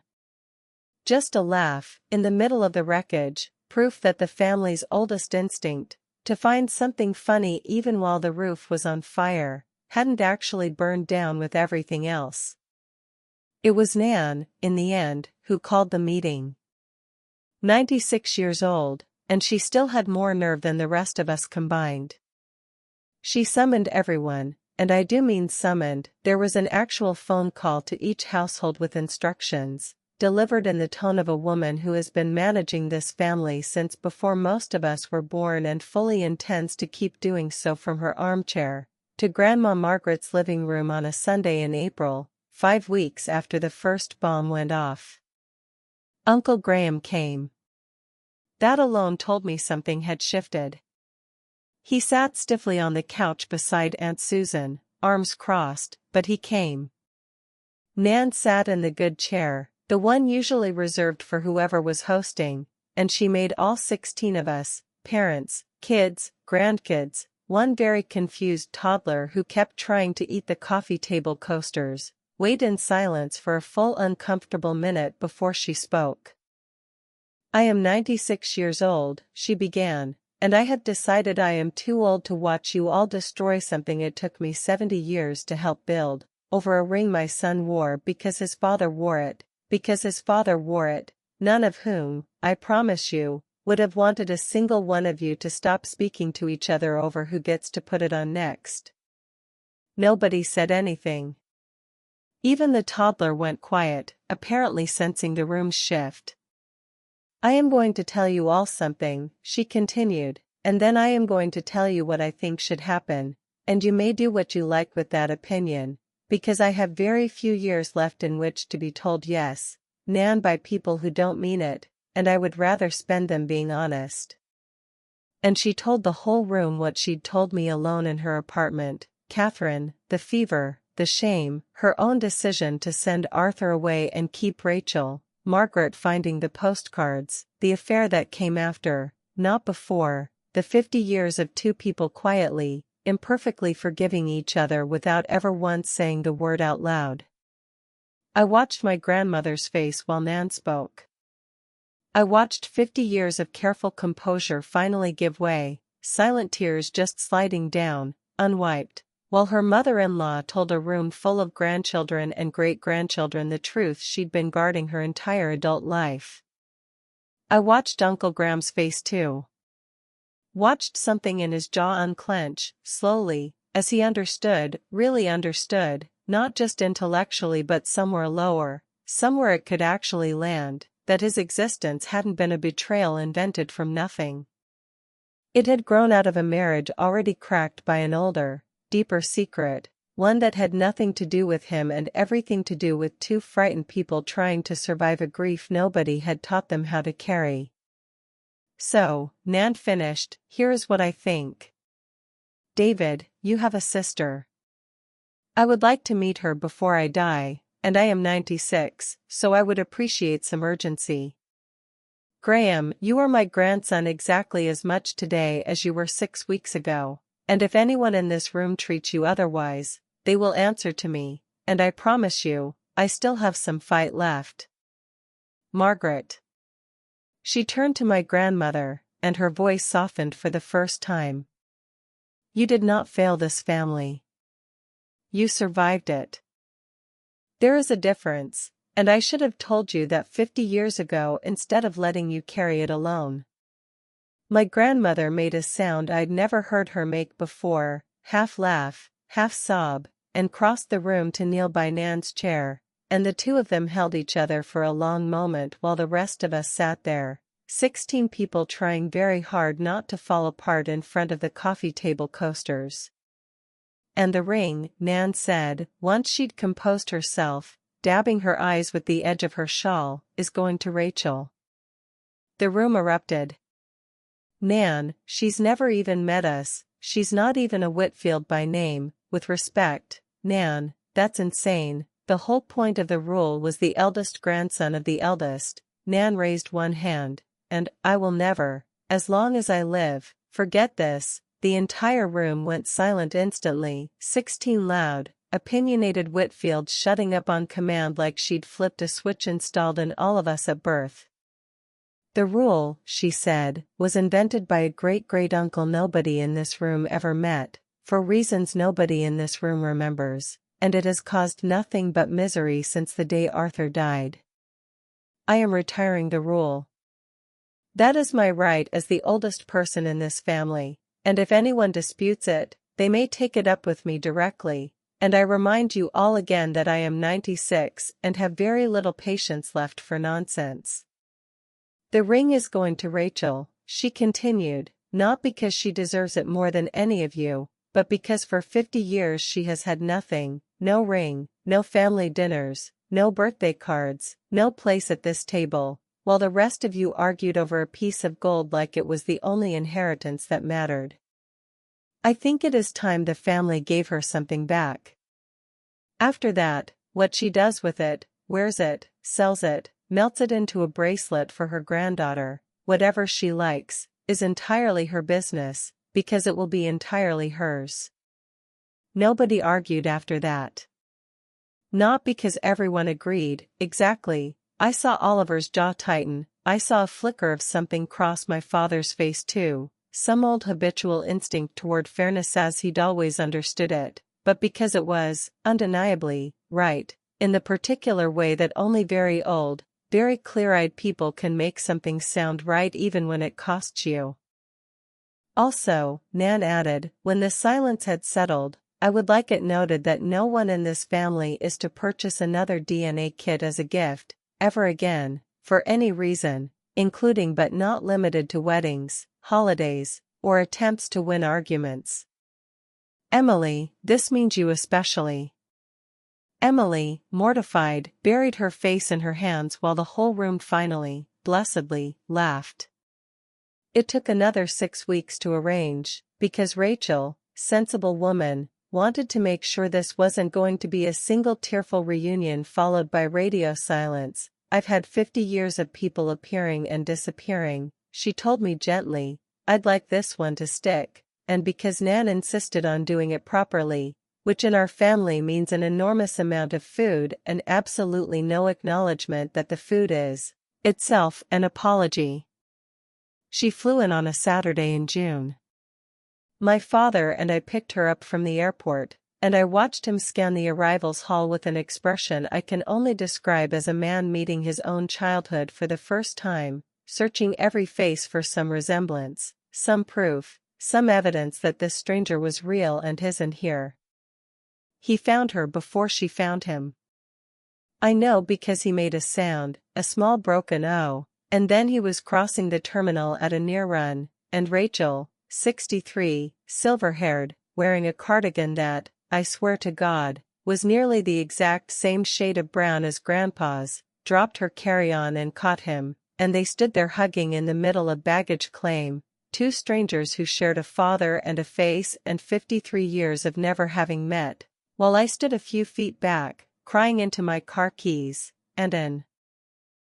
[SPEAKER 1] Just a laugh, in the middle of the wreckage, proof that the family's oldest instinct, to find something funny even while the roof was on fire, hadn't actually burned down with everything else. It was Nan, in the end, who called the meeting. 96 years old, and she still had more nerve than the rest of us combined. She summoned everyone, and I do mean summoned. There was an actual phone call to each household with instructions, delivered in the tone of a woman who has been managing this family since before most of us were born and fully intends to keep doing so from her armchair, to Grandma Margaret's living room on a Sunday in April, 5 weeks after the first bomb went off. Uncle Graham came. That alone told me something had shifted. He sat stiffly on the couch beside Aunt Susan, arms crossed, but he came. Nan sat in the good chair, the one usually reserved for whoever was hosting, and she made all 16 of us, parents, kids, grandkids, one very confused toddler who kept trying to eat the coffee table coasters, wait in silence for a full uncomfortable minute before she spoke. I am 96 years old, she began, and I have decided I am too old to watch you all destroy something it took me 70 years to help build, over a ring my son wore because his father wore it, none of whom, I promise you, would have wanted a single one of you to stop speaking to each other over who gets to put it on next. Nobody said anything. Even the toddler went quiet, apparently sensing the room's shift. I am going to tell you all something, she continued, and then I am going to tell you what I think should happen, and you may do what you like with that opinion, because I have very few years left in which to be told yes, Nan, by people who don't mean it, and I would rather spend them being honest. And she told the whole room what she'd told me alone in her apartment. Catherine, the fever, the shame, her own decision to send Arthur away and keep Rachel, Margaret finding the postcards, the affair that came after, not before, the 50 years of two people quietly, imperfectly forgiving each other without ever once saying the word out loud. I watched my grandmother's face while Nan spoke. I watched 50 years of careful composure finally give way, silent tears just sliding down, unwiped, while her mother-in-law told a room full of grandchildren and great-grandchildren the truth she'd been guarding her entire adult life. I watched Uncle Graham's face too. Watched something in his jaw unclench, slowly, as he understood, really understood, not just intellectually but somewhere lower, somewhere it could actually land, that his existence hadn't been a betrayal invented from nothing. It had grown out of a marriage already cracked by an older, deeper secret, one that had nothing to do with him and everything to do with two frightened people trying to survive a grief nobody had taught them how to carry. So, Nan finished, here is what I think. David, you have a sister. I would like to meet her before I die, and I am 96, so I would appreciate some urgency. Graham, you are my grandson exactly as much today as you were 6 weeks ago, and if anyone in this room treats you otherwise, they will answer to me, and I promise you, I still have some fight left. Margaret. She turned to my grandmother, and her voice softened for the first time. You did not fail this family. You survived it. There is a difference, and I should have told you that 50 years ago instead of letting you carry it alone. My grandmother made a sound I'd never heard her make before, half laugh, half sob, and crossed the room to kneel by Nan's chair, and the two of them held each other for a long moment while the rest of us sat there, 16 people trying very hard not to fall apart in front of the coffee table coasters. And the ring, Nan said, once she'd composed herself, dabbing her eyes with the edge of her shawl, is going to Rachel. The room erupted. Nan, she's never even met us, she's not even a Whitfield by name, with respect, Nan, that's insane, the whole point of the rule was the eldest grandson of the eldest. Nan raised one hand, and I will never, as long as I live, forget this. The entire room went silent instantly, 16 loud, opinionated Whitfields shutting up on command like she'd flipped a switch installed in all of us at birth. The rule, she said, was invented by a great-great-uncle nobody in this room ever met, for reasons nobody in this room remembers, and it has caused nothing but misery since the day Arthur died. I am retiring the rule. That is my right as the oldest person in this family, and if anyone disputes it, they may take it up with me directly, and I remind you all again that I am 96 and have very little patience left for nonsense. The ring is going to Rachel, she continued, not because she deserves it more than any of you, but because for 50 years she has had nothing, no ring, no family dinners, no birthday cards, no place at this table, while the rest of you argued over a piece of gold like it was the only inheritance that mattered. I think it is time the family gave her something back. After that, what she does with it, wears it, sells it, melts it into a bracelet for her granddaughter, whatever she likes, is entirely her business, because it will be entirely hers. Nobody argued after that. Not because everyone agreed, exactly. I saw Oliver's jaw tighten, I saw a flicker of something cross my father's face too, some old habitual instinct toward fairness as he'd always understood it, but because it was, undeniably, right, in the particular way that only very old, very clear-eyed people can make something sound right even when it costs you. Also, Nan added, when the silence had settled, I would like it noted that no one in this family is to purchase another DNA kit as a gift, ever again, for any reason, including but not limited to weddings, holidays, or attempts to win arguments. Emily, this means you especially. Emily, mortified, buried her face in her hands while the whole room finally, blessedly, laughed. It took another 6 weeks to arrange, because Rachel, sensible woman, wanted to make sure this wasn't going to be a single tearful reunion followed by radio silence. I've had 50 years of people appearing and disappearing, she told me gently. I'd like this one to stick, and because Nan insisted on doing it properly, which in our family means an enormous amount of food and absolutely no acknowledgement that the food is, itself, an apology. She flew in on a Saturday in June. My father and I picked her up from the airport, and I watched him scan the arrivals hall with an expression I can only describe as a man meeting his own childhood for the first time, searching every face for some resemblance, some proof, some evidence that this stranger was real and isn't here. He found her before she found him. I know because he made a sound, a small broken O, and then he was crossing the terminal at a near run, and Rachel, 63, silver-haired, wearing a cardigan that, I swear to God, was nearly the exact same shade of brown as Grandpa's, dropped her carry-on and caught him, and they stood there hugging in the middle of baggage claim, two strangers who shared a father and a face and 53 years of never having met, while I stood a few feet back, crying into my car keys, and an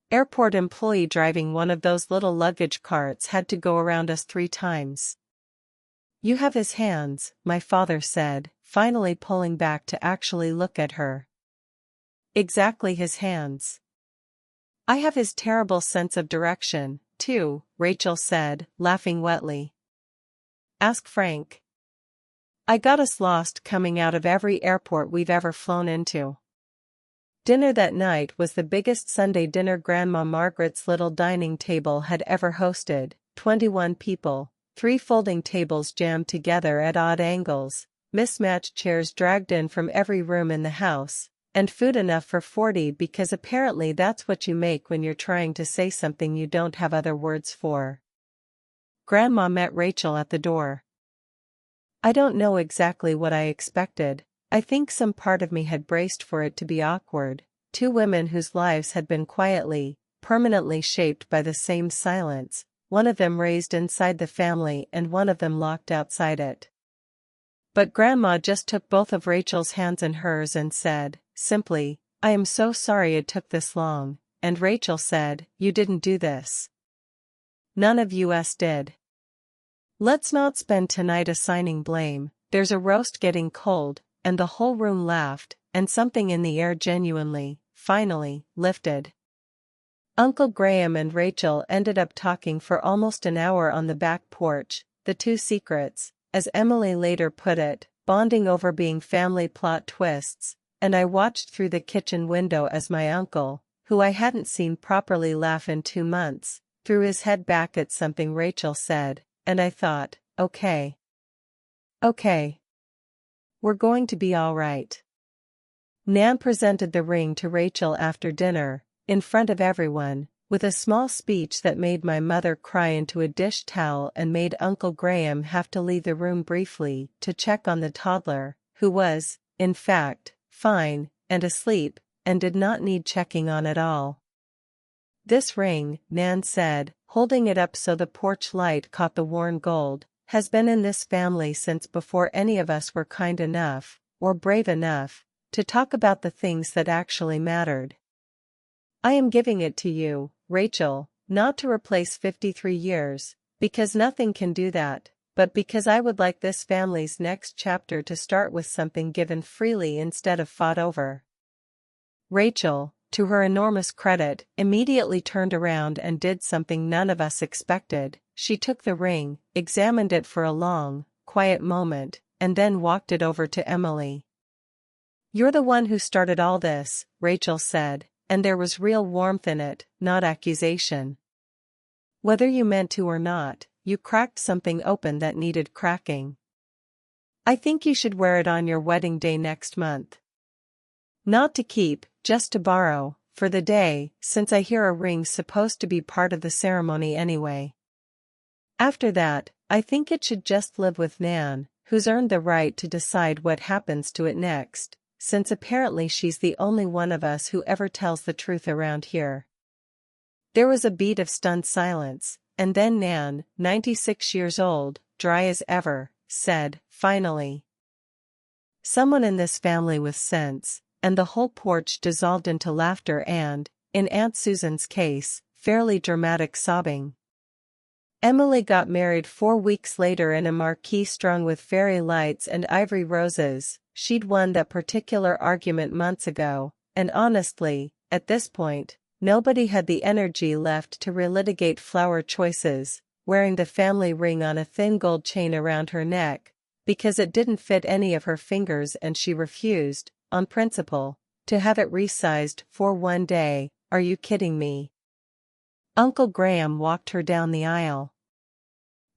[SPEAKER 1] airport employee driving one of those little luggage carts had to go around us 3 times. You have his hands, my father said, finally pulling back to actually look at her. Exactly his hands. I have his terrible sense of direction, too, Rachel said, laughing wetly. Ask Frank. I got us lost coming out of every airport we've ever flown into. Dinner that night was the biggest Sunday dinner Grandma Margaret's little dining table had ever hosted, 21 people, 3 folding tables jammed together at odd angles, mismatched chairs dragged in from every room in the house, and food enough for 40 because apparently that's what you make when you're trying to say something you don't have other words for. Grandma met Rachel at the door. I don't know exactly what I expected. I think some part of me had braced for it to be awkward, 2 women whose lives had been quietly, permanently shaped by the same silence, one of them raised inside the family and one of them locked outside it. But Grandma just took both of Rachel's hands in hers and said, simply, I am so sorry it took this long, and Rachel said, you didn't do this. None of us did. Let's not spend tonight assigning blame, there's a roast getting cold, and the whole room laughed, and something in the air genuinely, finally, lifted. Uncle Graham and Rachel ended up talking for almost an hour on the back porch, the 2 secrets, as Emily later put it, bonding over being family plot twists, and I watched through the kitchen window as my uncle, who I hadn't seen properly laugh in 2 months, threw his head back at something Rachel said, and I thought, okay. We're going to be all right. Nan presented the ring to Rachel after dinner, in front of everyone, with a small speech that made my mother cry into a dish towel and made Uncle Graham have to leave the room briefly to check on the toddler, who was, in fact, fine, and asleep, and did not need checking on at all. This ring, Nan said, holding it up so the porch light caught the worn gold, has been in this family since before any of us were kind enough, or brave enough, to talk about the things that actually mattered. I am giving it to you, Rachel, not to replace 53 years, because nothing can do that, but because I would like this family's next chapter to start with something given freely instead of fought over. Rachel, to her enormous credit, immediately turned around and did something none of us expected. She took the ring, examined it for a long, quiet moment, and then walked it over to Emily. You're the one who started all this, Rachel said, and there was real warmth in it, not accusation. Whether you meant to or not, you cracked something open that needed cracking. I think you should wear it on your wedding day next month. Not to keep, just to borrow, for the day, since I hear a ring's supposed to be part of the ceremony anyway. After that, I think it should just live with Nan, who's earned the right to decide what happens to it next, since apparently she's the only one of us who ever tells the truth around here. There was a beat of stunned silence, and then Nan, 96 years old, dry as ever, said, finally, Someone in this family with sense, and the whole porch dissolved into laughter and, in Aunt Susan's case, fairly dramatic sobbing. Emily got married 4 weeks later in a marquee strung with fairy lights and ivory roses. She'd won that particular argument months ago, and honestly, at this point, nobody had the energy left to relitigate flower choices, wearing the family ring on a thin gold chain around her neck, because it didn't fit any of her fingers and she refused, on principle, to have it resized for one day. Are you kidding me? Uncle Graham walked her down the aisle.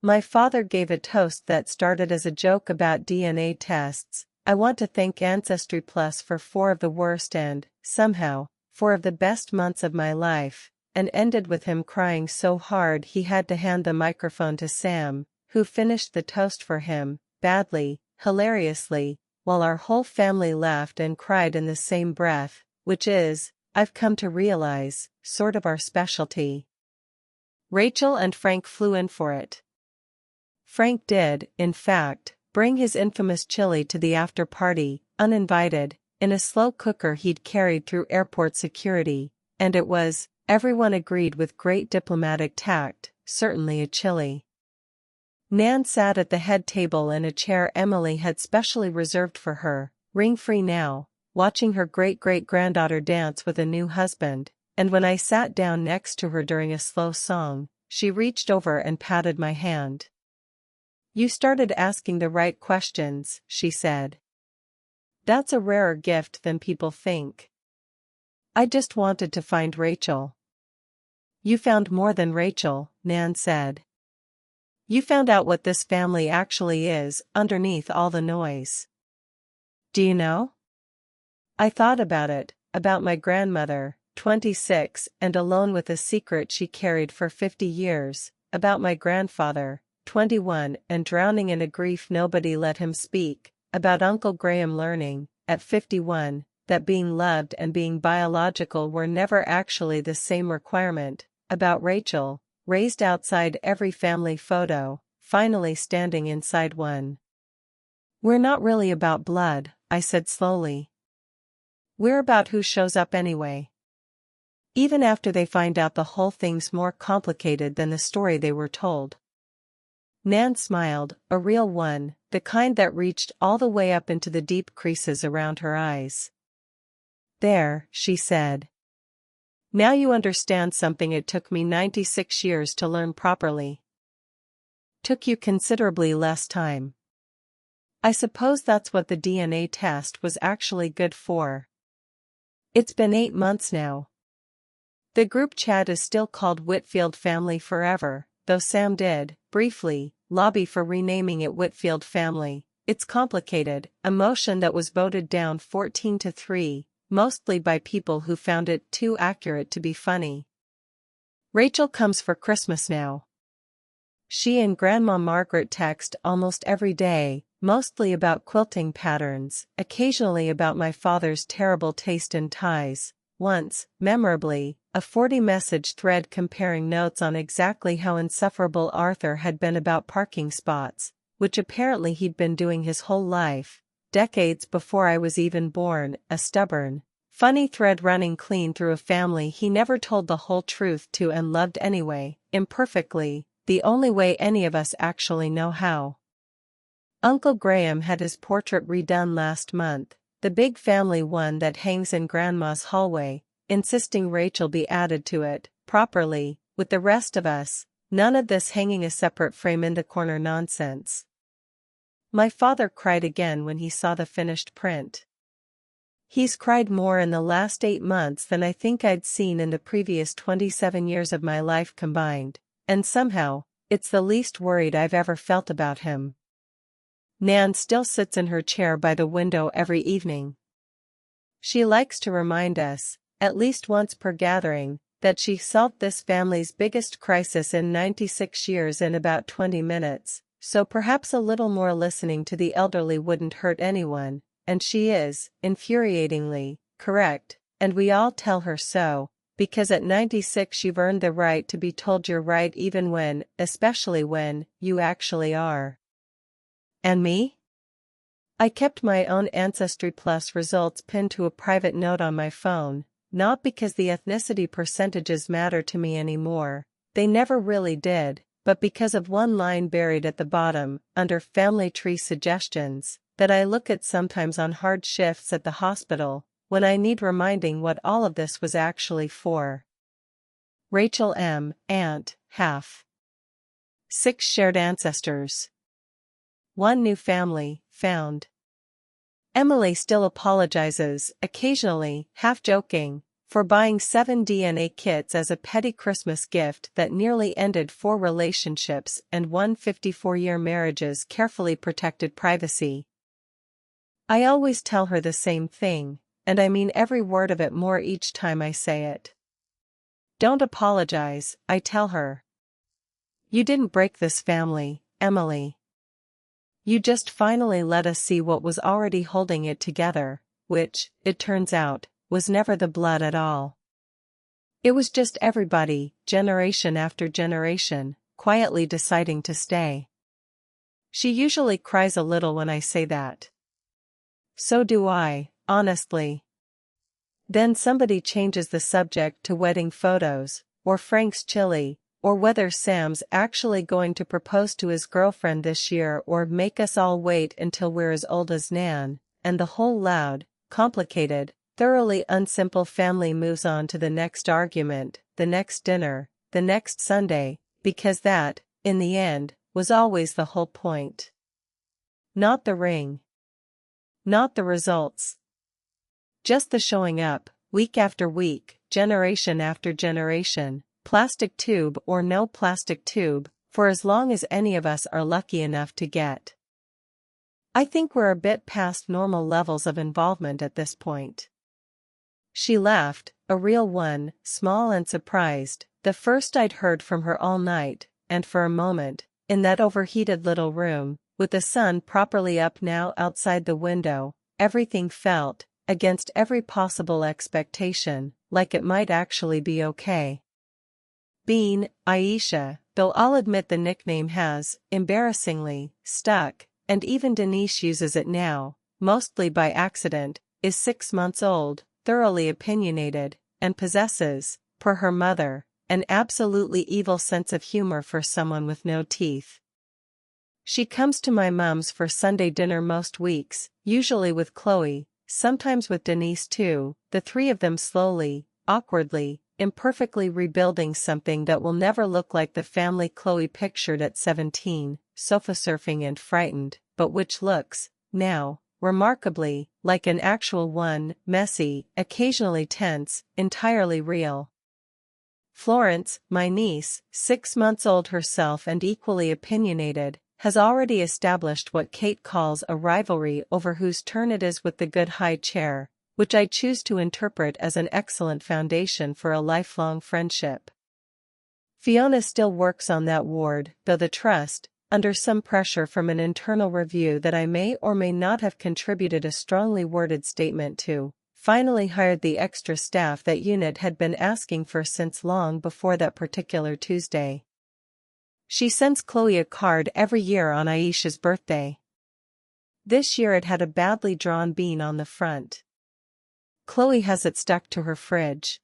[SPEAKER 1] My father gave a toast that started as a joke about DNA tests. I want to thank Ancestry Plus for 4 of the worst and, somehow, 4 of the best months of my life, and ended with him crying so hard he had to hand the microphone to Sam, who finished the toast for him, badly, hilariously, while our whole family laughed and cried in the same breath, which is, I've come to realize, sort of our specialty. Rachel and Frank flew in for it. Frank did, in fact, bring his infamous chili to the after-party, uninvited, in a slow cooker he'd carried through airport security, and it was, everyone agreed with great diplomatic tact, certainly a chili. Nan sat at the head table in a chair Emily had specially reserved for her, ring-free now, watching her great-great-granddaughter dance with a new husband, and when I sat down next to her during a slow song, she reached over and patted my hand. You started asking the right questions, she said. That's a rarer gift than people think. I just wanted to find Rachel. You found more than Rachel, Nan said. You found out what this family actually is, underneath all the noise. Do you know? I thought about it, about my grandmother, 26 and alone with a secret she carried for 50 years, about my grandfather, 21 and drowning in a grief nobody let him speak, about Uncle Graham learning, at 51, that being loved and being biological were never actually the same requirement, about Rachel, raised outside every family photo, finally standing inside one. We're not really about blood, I said slowly. We're about who shows up anyway. Even after they find out the whole thing's more complicated than the story they were told. Nan smiled, a real one, the kind that reached all the way up into the deep creases around her eyes. There, she said. Now you understand something it took me 96 years to learn properly. Took you considerably less time. I suppose that's what the DNA test was actually good for. It's been 8 months now. The group chat is still called Whitfield Family Forever, though Sam did, briefly, lobby for renaming it Whitfield Family. It's complicated, a motion that was voted down 14-3, mostly by people who found it too accurate to be funny. Rachel comes for Christmas now. She and Grandma Margaret text almost every day, mostly about quilting patterns, occasionally about my father's terrible taste in ties. Once, memorably, a 40-message thread comparing notes on exactly how insufferable Arthur had been about parking spots, which apparently he'd been doing his whole life, decades before I was even born, a stubborn, funny thread running clean through a family he never told the whole truth to and loved anyway, imperfectly, the only way any of us actually know how. Uncle Graham had his portrait redone last month, the big family one that hangs in Grandma's hallway, insisting Rachel be added to it, properly, with the rest of us, none of this hanging a separate frame in the corner nonsense. My father cried again when he saw the finished print. He's cried more in the last 8 months than I think I'd seen in the previous 27 years of my life combined, and somehow, it's the least worried I've ever felt about him. Nan still sits in her chair by the window every evening. She likes to remind us, at least once per gathering, that she solved this family's biggest crisis in 96 years in about 20 minutes, so perhaps a little more listening to the elderly wouldn't hurt anyone, and she is, infuriatingly, correct, and we all tell her so, because at 96 you've earned the right to be told you're right even when, especially when, you actually are. And me? I kept my own Ancestry Plus results pinned to a private note on my phone, not because the ethnicity percentages matter to me anymore, they never really did, but because of one line buried at the bottom, under family tree suggestions, that I look at sometimes on hard shifts at the hospital, when I need reminding what all of this was actually for. Rachel M., aunt, half. 6 shared ancestors. 1 new family, found. Emily still apologizes, occasionally, half-joking, for buying 7 DNA kits as a petty Christmas gift that nearly ended 4 relationships and 1 54-year marriage's carefully protected privacy. I always tell her the same thing, and I mean every word of it more each time I say it. Don't apologize, I tell her. You didn't break this family, Emily. You just finally let us see what was already holding it together, which, it turns out, was never the blood at all. It was just everybody, generation after generation, quietly deciding to stay. She usually cries a little when I say that. So do I, honestly. Then somebody changes the subject to wedding photos, or Frank's chili, or whether Sam's actually going to propose to his girlfriend this year or make us all wait until we're as old as Nan, and the whole loud, complicated, thoroughly unsimple family moves on to the next argument, the next dinner, the next Sunday, because that, in the end, was always the whole point. Not the ring. Not the results. Just the showing up, week after week, generation after generation, plastic tube or no plastic tube, for as long as any of us are lucky enough to get. I think we're a bit past normal levels of involvement at this point. She laughed, a real one, small and surprised, the first I'd heard from her all night, and for a moment, in that overheated little room, with the sun properly up now outside the window, everything felt, against every possible expectation, like it might actually be okay. Being Aisha, though I'll admit the nickname has, embarrassingly, stuck, and even Denise uses it now, mostly by accident, is 6 months old, thoroughly opinionated, and possesses, per her mother, an absolutely evil sense of humor for someone with no teeth. She comes to my mum's for Sunday dinner most weeks, usually with Chloe, sometimes with Denise too, the 3 of them slowly, awkwardly, imperfectly rebuilding something that will never look like the family Chloe pictured at 17, sofa surfing and frightened, but which looks, now, remarkably, like an actual one, messy, occasionally tense, entirely real. Florence, my niece, 6 months old herself and equally opinionated, has already established what Kate calls a rivalry over whose turn it is with the good high chair, which I choose to interpret as an excellent foundation for a lifelong friendship. Fiona still works on that ward, though the trust, under some pressure from an internal review that I may or may not have contributed a strongly worded statement to, finally hired the extra staff that unit had been asking for since long before that particular Tuesday. She sends Chloe a card every year on Aisha's birthday. This year it had a badly drawn bean on the front. Chloe has it stuck to her fridge.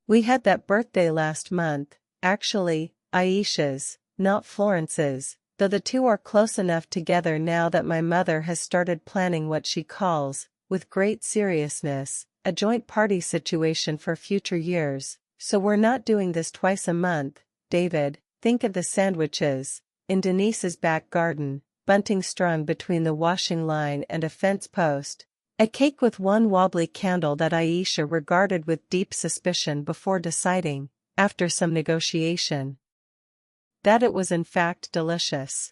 [SPEAKER 1] We had that birthday last month, actually, Aisha's, not Florence's, though the two are close enough together now that my mother has started planning what she calls, with great seriousness, a joint party situation for future years, so we're not doing this twice a month, David, think of the sandwiches, in Denise's back garden, bunting strung between the washing line and a fence post. A cake with one wobbly candle that Aisha regarded with deep suspicion before deciding, after some negotiation, that it was in fact delicious.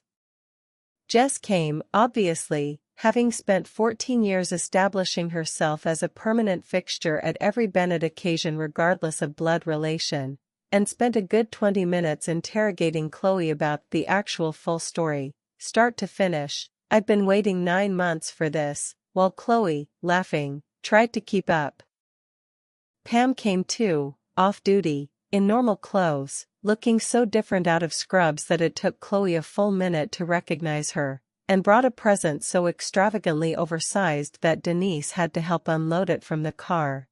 [SPEAKER 1] Jess came, obviously, having spent 14 years establishing herself as a permanent fixture at every Bennett occasion regardless of blood relation, and spent a good 20 minutes interrogating Chloe about the actual full story, start to finish. I'd been waiting 9 months for this, while Chloe, laughing, tried to keep up. Pam came too, off duty, in normal clothes, looking so different out of scrubs that it took Chloe a full minute to recognize her, and brought a present so extravagantly oversized that Denise had to help unload it from the car.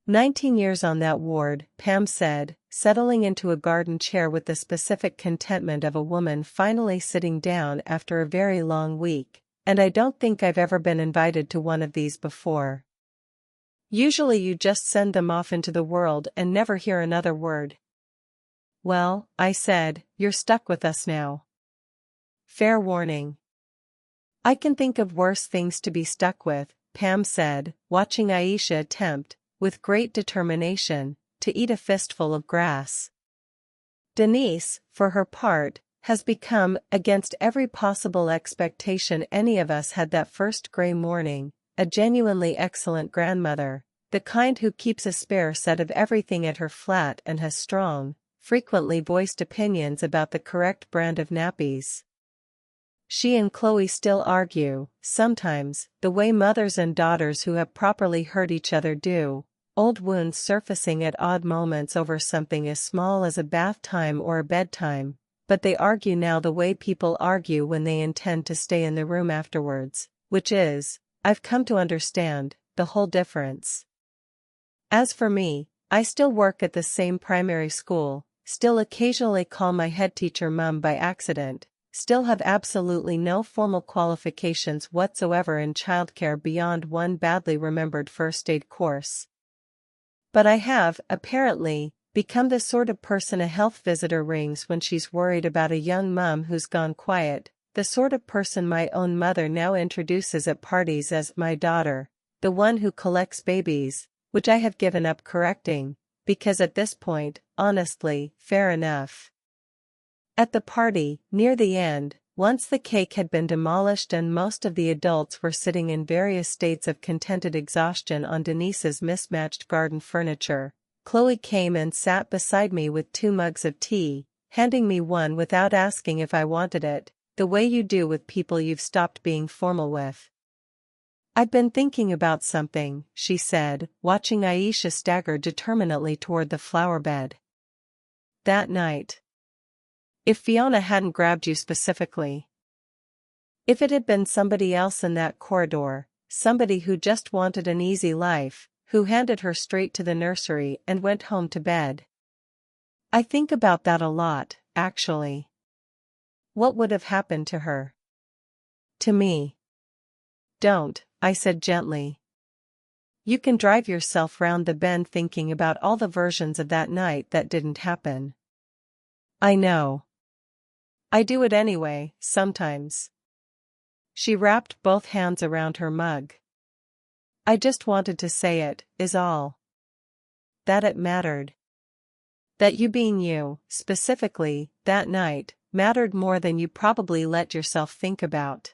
[SPEAKER 1] 19 years on that ward, Pam said, settling into a garden chair with the specific contentment of a woman finally sitting down after a very long week, and I don't think I've ever been invited to one of these before. Usually you just send them off into the world and never hear another word. Well, I said, you're stuck with us now. Fair warning. I can think of worse things to be stuck with, Pam said, watching Aisha attempt, with great determination, to eat a fistful of grass. Denise, for her part, has become, against every possible expectation any of us had that first gray morning, a genuinely excellent grandmother, the kind who keeps a spare set of everything at her flat and has strong, frequently voiced opinions about the correct brand of nappies. She and Chloe still argue, sometimes, the way mothers and daughters who have properly hurt each other do, old wounds surfacing at odd moments over something as small as a bath time or a bedtime, but they argue now the way people argue when they intend to stay in the room afterwards, which is, I've come to understand, the whole difference. As for me, I still work at the same primary school, still occasionally call my headteacher Mum by accident, still have absolutely no formal qualifications whatsoever in childcare beyond one badly remembered first aid course. But I have, apparently, become the sort of person a health visitor rings when she's worried about a young mum who's gone quiet, the sort of person my own mother now introduces at parties as my daughter, the one who collects babies, which I have given up correcting, because at this point, honestly, fair enough. At the party, near the end, once the cake had been demolished and most of the adults were sitting in various states of contented exhaustion on Denise's mismatched garden furniture, Chloe came and sat beside me with 2 mugs of tea, handing me one without asking if I wanted it, the way you do with people you've stopped being formal with. I've been thinking about something, she said, watching Aisha stagger determinedly toward the flower bed. That night. If Fiona hadn't grabbed you specifically. If it had been somebody else in that corridor, somebody who just wanted an easy life, who handed her straight to the nursery and went home to bed. I think about that a lot, actually. What would have happened to her? To me. Don't, I said gently. You can drive yourself round the bend thinking about all the versions of that night that didn't happen. I know. I do it anyway, sometimes. She wrapped both hands around her mug. I just wanted to say it, is all. That it mattered. That you being you, specifically, that night, mattered more than you probably let yourself think about.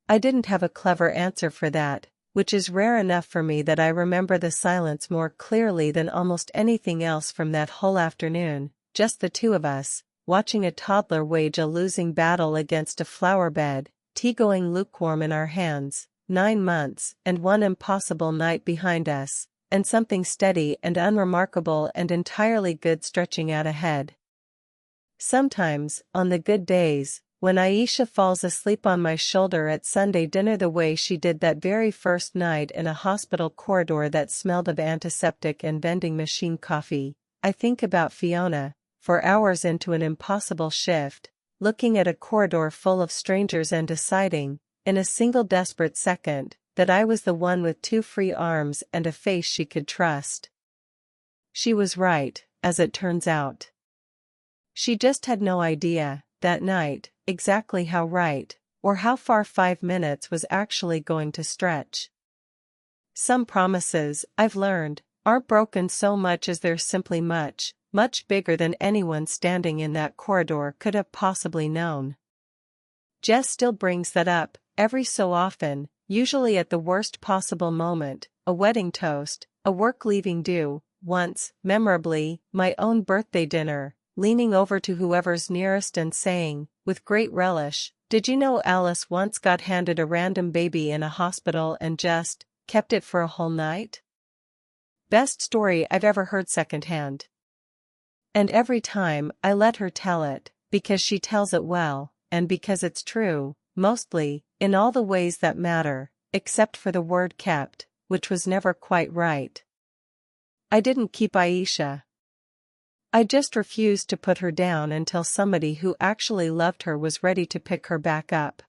[SPEAKER 1] I didn't have a clever answer for that, which is rare enough for me that I remember the silence more clearly than almost anything else from that whole afternoon, just the 2 of us, watching a toddler wage a losing battle against a flower bed, tea going lukewarm in our hands, 9 months and one impossible night behind us, and something steady and unremarkable and entirely good stretching out ahead. Sometimes, on the good days, when Aisha falls asleep on my shoulder at Sunday dinner the way she did that very first night in a hospital corridor that smelled of antiseptic and vending machine coffee, I think about Fiona, for hours into an impossible shift, looking at a corridor full of strangers and deciding, in a single desperate second, that I was the one with 2 free arms and a face she could trust. She was right, as it turns out. She just had no idea, that night, exactly how right, or how far 5 minutes was actually going to stretch. Some promises, I've learned, aren't broken so much as they're simply much bigger than anyone standing in that corridor could have possibly known. Jess still brings that up, every so often, usually at the worst possible moment, a wedding toast, a work leaving due, once, memorably, my own birthday dinner, leaning over to whoever's nearest and saying, with great relish, "Did you know Alice once got handed a random baby in a hospital and just kept it for a whole night?" Best story I've ever heard secondhand. And every time I let her tell it, because she tells it well, and because it's true, mostly, in all the ways that matter, except for the word kept, which was never quite right. I didn't keep Aisha. I just refused to put her down until somebody who actually loved her was ready to pick her back up.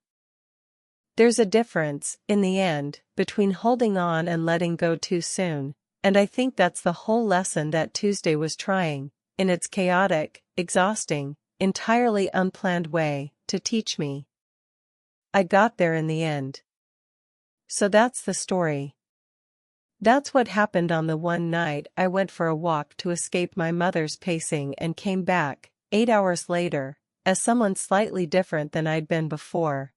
[SPEAKER 1] There's a difference, in the end, between holding on and letting go too soon, and I think that's the whole lesson that Tuesday was trying, in its chaotic, exhausting, entirely unplanned way, to teach me. I got there in the end. So that's the story. That's what happened on the one night I went for a walk to escape my mother's pacing and came back, 8 hours later, as someone slightly different than I'd been before.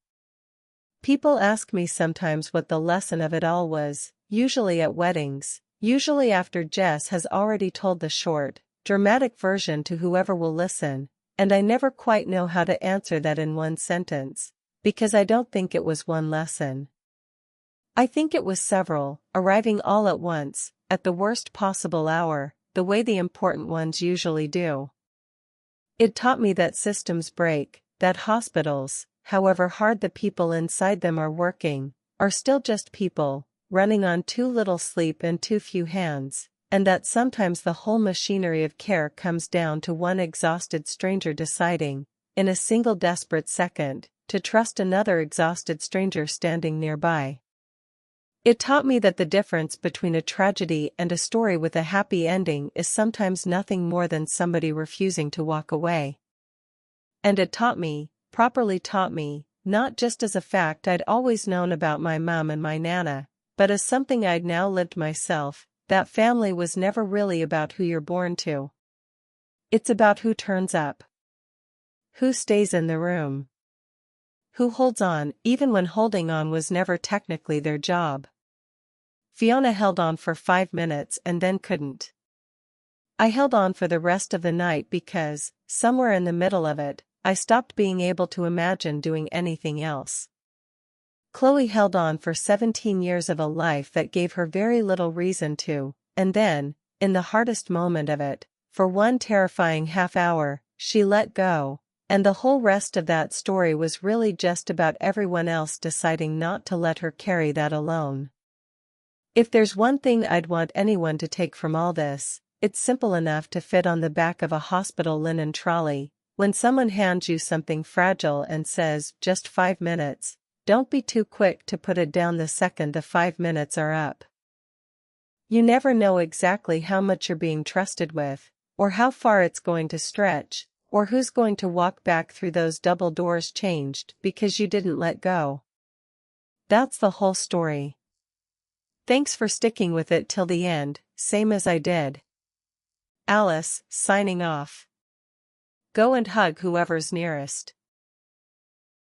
[SPEAKER 1] People ask me sometimes what the lesson of it all was, usually at weddings, usually after Jess has already told the short, dramatic version to whoever will listen, and I never quite know how to answer that in one sentence, because I don't think it was one lesson. I think it was several, arriving all at once, at the worst possible hour, the way the important ones usually do. It taught me that systems break, that hospitals, however hard the people inside them are working, are still just people, running on too little sleep and too few hands, and that sometimes the whole machinery of care comes down to one exhausted stranger deciding, in a single desperate second, to trust another exhausted stranger standing nearby. It taught me that the difference between a tragedy and a story with a happy ending is sometimes nothing more than somebody refusing to walk away. And it taught me, properly taught me, not just as a fact I'd always known about my mom and my nana, but as something I'd now lived myself, that family was never really about who you're born to. It's about who turns up. Who stays in the room. Who holds on, even when holding on was never technically their job. Fiona held on for 5 minutes and then couldn't. I held on for the rest of the night because, somewhere in the middle of it, I stopped being able to imagine doing anything else. Chloe held on for 17 years of a life that gave her very little reason to, and then, in the hardest moment of it, for one terrifying half hour, she let go, and the whole rest of that story was really just about everyone else deciding not to let her carry that alone. If there's one thing I'd want anyone to take from all this, it's simple enough to fit on the back of a hospital linen trolley. When someone hands you something fragile and says, just 5 minutes, don't be too quick to put it down the second the 5 minutes are up. You never know exactly how much you're being trusted with, or how far it's going to stretch, or who's going to walk back through those double doors changed because you didn't let go. That's the whole story. Thanks for sticking with it till the end, same as I did. Alice, signing off. Go and hug whoever's nearest.